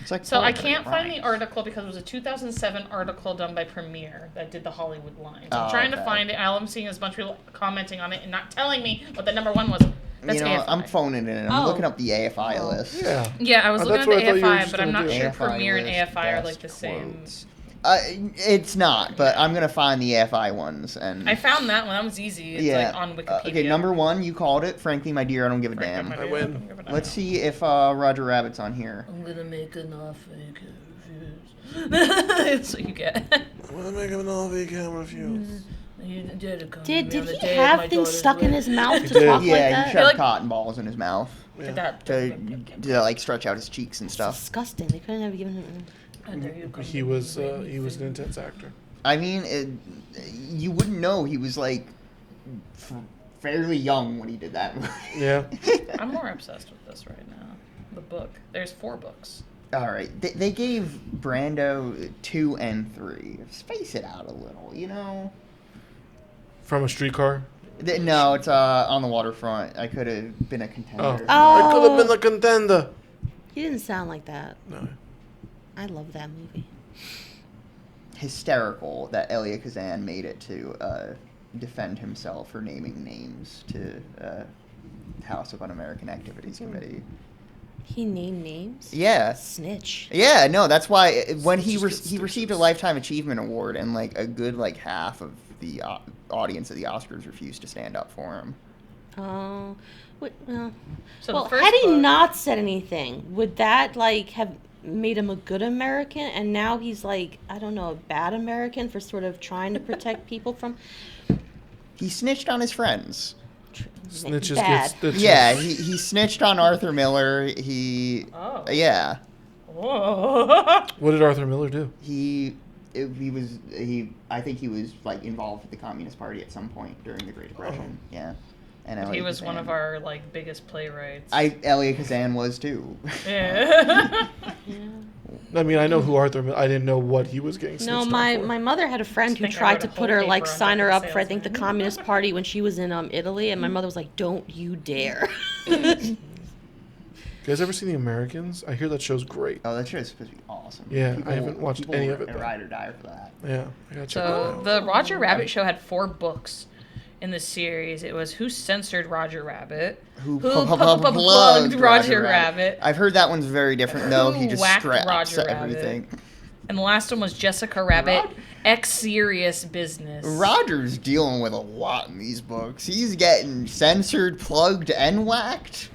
Speaker 2: It's like
Speaker 3: So I
Speaker 2: porn,
Speaker 3: can't find
Speaker 2: right.
Speaker 3: the article because it was a 2007 article done by Premiere that did the Hollywood lines. I'm
Speaker 2: Oh,
Speaker 3: trying to
Speaker 2: okay.
Speaker 3: find it. All I'm seeing is a bunch of people commenting on it and not telling me what the number one was. That's
Speaker 2: You know,
Speaker 3: AFI.
Speaker 2: I'm phoning it in. I'm
Speaker 4: Oh.
Speaker 2: looking up the AFI
Speaker 4: Oh.
Speaker 2: list.
Speaker 1: Yeah.
Speaker 3: Yeah, I was
Speaker 1: Oh,
Speaker 3: looking
Speaker 1: that's
Speaker 3: at
Speaker 1: what
Speaker 3: the
Speaker 1: I thought you were
Speaker 3: AFI,
Speaker 1: just
Speaker 3: but I'm
Speaker 1: gonna
Speaker 3: not
Speaker 1: do.
Speaker 3: sure
Speaker 2: AFI
Speaker 3: Premiere and
Speaker 2: list,
Speaker 3: AFI are like
Speaker 2: best
Speaker 3: the same.
Speaker 2: quotes. It's not, but I'm gonna find the AFI ones and.
Speaker 3: I found that one. That was easy. It's
Speaker 2: yeah.
Speaker 3: like on Wikipedia.
Speaker 2: Okay, number 1, you called it. Frankly, my dear, I don't give a damn.
Speaker 1: I win.
Speaker 2: Let's see if Roger Rabbit's on here.
Speaker 3: I'm gonna make an offer you can refuse. That's what you get.
Speaker 1: I'm gonna make him an LV camera fuse.
Speaker 4: did he have things stuck in his mouth to
Speaker 1: did.
Speaker 4: talk like
Speaker 2: Yeah, he
Speaker 4: that?
Speaker 2: shoved
Speaker 3: like-
Speaker 2: cotton balls in his mouth
Speaker 3: Did that.
Speaker 2: to like stretch out his cheeks and
Speaker 4: It's
Speaker 2: stuff.
Speaker 4: disgusting. They couldn't have given him.
Speaker 1: He was an intense actor.
Speaker 2: I mean, you wouldn't know he was like fairly young when he did that movie.
Speaker 1: Yeah.
Speaker 3: I'm more obsessed with this right now. The book. There's 4 books.
Speaker 2: All right, they gave Brando 2 and 3. Space it out a little, you know.
Speaker 1: From a streetcar.
Speaker 2: No, it's on the waterfront. I could have been a contender.
Speaker 1: I could have
Speaker 4: Oh.
Speaker 1: been the contender.
Speaker 4: He didn't sound like that.
Speaker 1: No.
Speaker 4: I love that movie.
Speaker 2: Hysterical that Elia Kazan made it to defend himself for naming names to House of Un-American Activities Committee.
Speaker 4: He named names?
Speaker 2: Yeah.
Speaker 4: Snitch.
Speaker 2: Yeah, no, that's why when he
Speaker 1: Just
Speaker 2: he received a
Speaker 1: stitches.
Speaker 2: Lifetime Achievement Award, and like a good like half of the audience at the Oscars refused to stand up for him.
Speaker 4: Oh.
Speaker 3: So
Speaker 4: Well,
Speaker 3: the first
Speaker 4: had he
Speaker 3: book-
Speaker 4: not said anything, would that, like, have made him a good American? And now he's, like, I don't know, a bad American for sort of trying to protect people from...
Speaker 2: He snitched on his friends.
Speaker 1: Snitches
Speaker 4: bad.
Speaker 1: get stitches.
Speaker 2: Yeah, he snitched on Arthur Miller. He
Speaker 3: Oh.
Speaker 2: yeah.
Speaker 3: Whoa.
Speaker 1: What did Arthur Miller do?
Speaker 2: I think he was like involved with the Communist Party at some point during the Great Depression. Yeah. And
Speaker 3: He
Speaker 2: Elliot
Speaker 3: was one
Speaker 2: Kazan.
Speaker 3: of our like biggest playwrights.
Speaker 2: Elliot Kazan was too.
Speaker 3: Yeah.
Speaker 1: I mean, I know who Arthur Miller. I didn't know what he was getting snitched
Speaker 4: No,
Speaker 1: on
Speaker 4: my
Speaker 1: for.
Speaker 4: mother had a friend who
Speaker 3: think I
Speaker 4: tried
Speaker 3: wrote
Speaker 4: to
Speaker 3: a
Speaker 4: put
Speaker 3: whole
Speaker 4: her, like,
Speaker 3: paper on
Speaker 4: sign her
Speaker 3: that
Speaker 4: up for, I think, the
Speaker 3: salesman.
Speaker 4: Communist Party when she was in Italy, and my mother was like, don't you dare.
Speaker 1: You guys ever seen The Americans? I hear that show's great.
Speaker 2: Oh, that show is supposed to be awesome.
Speaker 1: Yeah, I haven't watched
Speaker 2: people
Speaker 1: any of it,
Speaker 2: will
Speaker 1: though.
Speaker 2: ride or die for that.
Speaker 1: Yeah, I gotta check that
Speaker 3: So
Speaker 1: out.
Speaker 3: the Roger Rabbit show had 4 books in the series. It was Who Censored Roger Rabbit?
Speaker 2: Who
Speaker 3: Plugged Roger Rabbit?
Speaker 2: I've heard that one's very different though. He
Speaker 3: Who
Speaker 2: just
Speaker 3: whacked
Speaker 2: scraps
Speaker 3: Roger
Speaker 2: everything.
Speaker 3: And the last one was Jessica Rabbit, X Serious Business.
Speaker 2: Roger's dealing with a lot in these books. He's getting censored, plugged, and whacked.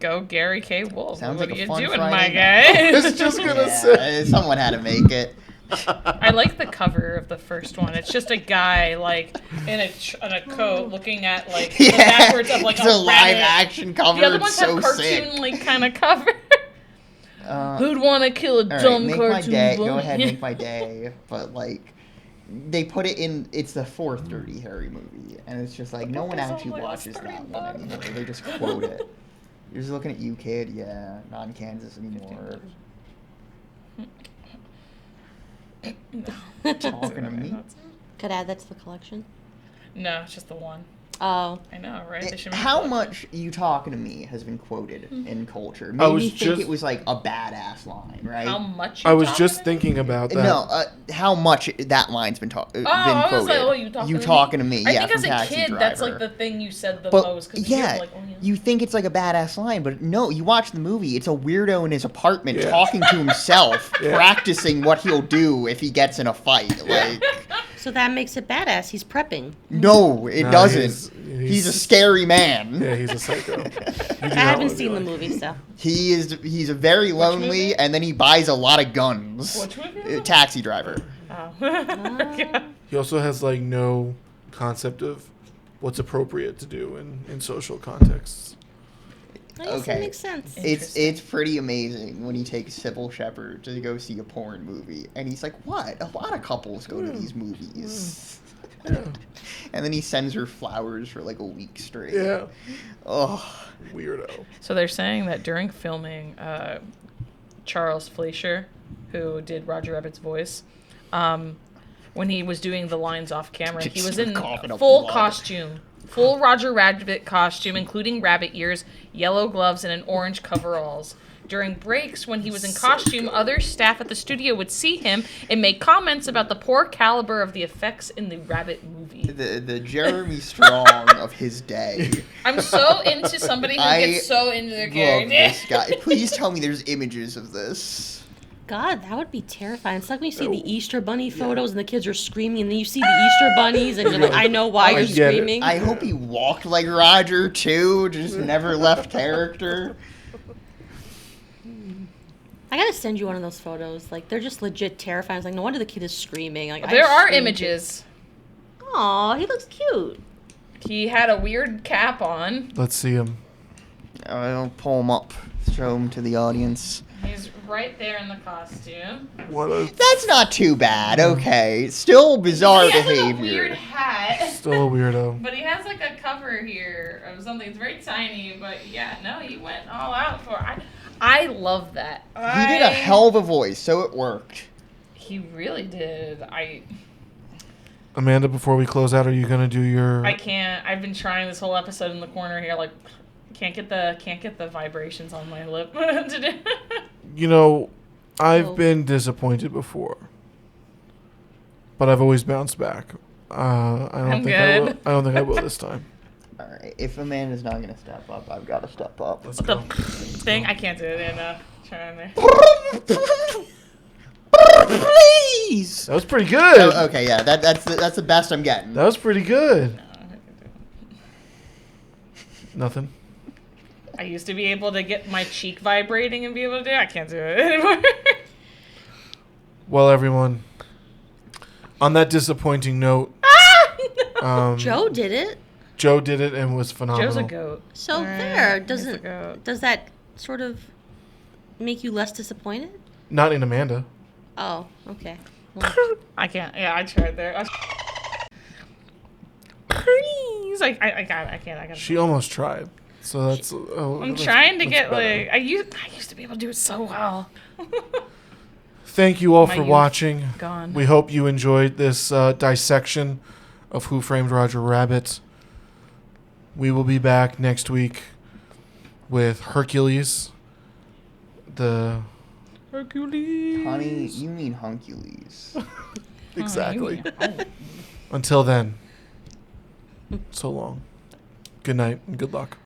Speaker 3: Go Gary K. Wolf.
Speaker 2: Sounds
Speaker 3: what
Speaker 2: like
Speaker 3: are
Speaker 2: a
Speaker 3: you
Speaker 2: fun
Speaker 3: doing,
Speaker 2: Friday
Speaker 3: my
Speaker 2: night.
Speaker 3: guy?
Speaker 1: I was just gonna say.
Speaker 2: Someone had to make it.
Speaker 3: I like the cover of the first one. It's just a guy like in a coat looking at like the backwards of like
Speaker 2: it's a live
Speaker 3: rabbit.
Speaker 2: action cover.
Speaker 3: The other
Speaker 2: It's
Speaker 3: ones
Speaker 2: so
Speaker 3: have cartoon
Speaker 2: sick.
Speaker 3: like kind of cover. Who'd want to kill a
Speaker 2: All right,
Speaker 3: dumb
Speaker 2: make my
Speaker 3: cartoon?
Speaker 2: day.
Speaker 3: bunny?
Speaker 2: Go ahead, make my day. But like, they put it in. It's the 4th Dirty Harry movie, and it's just like no one
Speaker 3: There's
Speaker 2: actually
Speaker 3: only
Speaker 2: watches that
Speaker 3: 30
Speaker 2: one
Speaker 3: bucks.
Speaker 2: anymore. They just quote it. You're just looking at you, kid. Yeah, not in Kansas anymore. Talking to me.
Speaker 4: Could add that to the collection.
Speaker 3: No, it's just the one.
Speaker 4: Oh.
Speaker 3: I know, right? They should make
Speaker 2: How
Speaker 3: one.
Speaker 2: much "you talking to me" has been quoted in culture?
Speaker 1: I
Speaker 2: Made
Speaker 1: was
Speaker 2: me think
Speaker 1: just-
Speaker 2: it was like a badass line, right?
Speaker 3: How much?
Speaker 1: I
Speaker 3: you
Speaker 1: was
Speaker 3: talking
Speaker 1: just
Speaker 3: to me?
Speaker 1: thinking about that.
Speaker 2: No, how much that line's been, been
Speaker 3: I
Speaker 2: quoted.
Speaker 3: was like, oh, you talking to me?
Speaker 2: talking to me?
Speaker 3: I
Speaker 2: Yeah,
Speaker 3: think
Speaker 2: from
Speaker 3: as a
Speaker 2: Taxi
Speaker 3: kid,
Speaker 2: Driver.
Speaker 3: that's like the thing you said the
Speaker 2: But
Speaker 3: most. 'cause
Speaker 2: yeah,
Speaker 3: you're like, oh, yeah.
Speaker 2: you think it's like a badass line, but no, you watch the movie. It's a weirdo in his apartment
Speaker 1: Yeah.
Speaker 2: talking to himself,
Speaker 1: Yeah.
Speaker 2: practicing what he'll do if he gets in a fight. Like,
Speaker 4: So that makes it badass. He's prepping.
Speaker 2: no, it
Speaker 1: No,
Speaker 2: doesn't.
Speaker 1: he's-
Speaker 2: He's a scary man.
Speaker 1: Yeah, he's a psycho. You do
Speaker 4: I
Speaker 1: not
Speaker 4: haven't
Speaker 1: wanna be
Speaker 4: seen the
Speaker 1: like-
Speaker 4: movie, so.
Speaker 2: He's a very lonely,
Speaker 3: movie?
Speaker 2: and then he buys a lot of guns.
Speaker 3: Which movie?
Speaker 2: Taxi Driver.
Speaker 3: Oh. Yeah.
Speaker 1: He also has like no concept of what's appropriate to do in social contexts.
Speaker 4: I guess
Speaker 2: Okay.
Speaker 4: that makes sense.
Speaker 2: It's pretty amazing when he takes Sybil Shepherd to go see a porn movie, and he's like, "What? A lot of couples go to these movies."
Speaker 1: Yeah.
Speaker 2: And then he sends her flowers for like a week straight.
Speaker 1: Yeah.
Speaker 2: Oh,
Speaker 1: Weirdo.
Speaker 3: So they're saying that during filming, Charles Fleischer, who did Roger Rabbit's voice, when he was doing the lines off camera, he was in
Speaker 2: Coughing up
Speaker 3: full
Speaker 2: blood.
Speaker 3: costume. Full Roger Rabbit costume, including rabbit ears, yellow gloves, and an orange coveralls. During breaks, when he was in costume, other staff at the studio would see him and make comments about the poor caliber of the effects in the Rabbit movie.
Speaker 2: the Jeremy Strong of his day.
Speaker 3: I'm so into somebody who
Speaker 2: I
Speaker 3: gets so into their
Speaker 2: Love
Speaker 3: character.
Speaker 2: this guy. Please tell me there's images of this.
Speaker 4: God, that would be terrifying. It's like when you see the Easter Bunny photos and the kids are screaming, and then you see the Easter bunnies, and you're like, I know why
Speaker 1: I
Speaker 4: you're
Speaker 1: get it.
Speaker 4: screaming.
Speaker 2: I hope he walked like Roger too, just never left character.
Speaker 4: I gotta send you one of those photos. Like, they're just legit terrifying. It's like, no wonder the kid is screaming. Like,
Speaker 3: There are images.
Speaker 4: Aw, he looks cute.
Speaker 3: He had a weird cap on.
Speaker 1: Let's see him.
Speaker 2: I'll pull him up, show him to the audience.
Speaker 3: He's right there in the costume.
Speaker 1: What a
Speaker 2: That's not too bad. Okay, still bizarre
Speaker 3: He has like a
Speaker 2: behavior.
Speaker 3: weird hat.
Speaker 1: still a weirdo.
Speaker 3: But he has like a cover here of something. It's very tiny, but yeah, no, he went all out for. I love that.
Speaker 2: He did a hell of a voice, so it worked.
Speaker 3: He really did.
Speaker 1: Amanda, before we close out, are you gonna do your?
Speaker 3: I can't. I've been trying this whole episode in the corner here, like can't get the vibrations on my lip to do.
Speaker 1: You know, I've
Speaker 4: Oh.
Speaker 1: been disappointed before, but I've always bounced back. I don't
Speaker 3: I'm
Speaker 1: think I will.
Speaker 3: good.
Speaker 1: I don't think I will this time.
Speaker 2: All right. If Amanda's not gonna step up, I've got to step up.
Speaker 1: Let's
Speaker 3: What
Speaker 1: go.
Speaker 3: the thing? I can't do it. Try on there.
Speaker 2: Please.
Speaker 1: That was pretty good.
Speaker 2: Oh, okay, yeah, that's the best I'm getting.
Speaker 1: That was pretty good.
Speaker 3: No, I can do it.
Speaker 1: Nothing.
Speaker 3: I used to be able to get my cheek vibrating and be able to do it. I can't do it anymore.
Speaker 1: Well, everyone, on that disappointing note,
Speaker 4: Joe did it.
Speaker 1: Joe did it and was phenomenal.
Speaker 3: Joe's a goat.
Speaker 4: So
Speaker 3: Alright,
Speaker 4: there.
Speaker 3: he's a goat.
Speaker 4: Does that sort of make you less disappointed?
Speaker 1: Not in Amanda.
Speaker 4: Oh, okay. Well,
Speaker 3: I can't. Yeah, I tried there. Please, I can't.
Speaker 1: She almost tried. So that's.
Speaker 3: I'm trying to get like I used to be able to do it so well.
Speaker 1: Thank you all
Speaker 3: My
Speaker 1: for
Speaker 3: youth
Speaker 1: watching.
Speaker 3: gone.
Speaker 1: We hope you enjoyed this dissection of Who Framed Roger Rabbit. We will be back next week with Hercules. The
Speaker 3: Hercules.
Speaker 2: Honey, you mean Huncules.
Speaker 1: exactly.
Speaker 3: Oh.
Speaker 1: Until then, so long. Good night and good luck.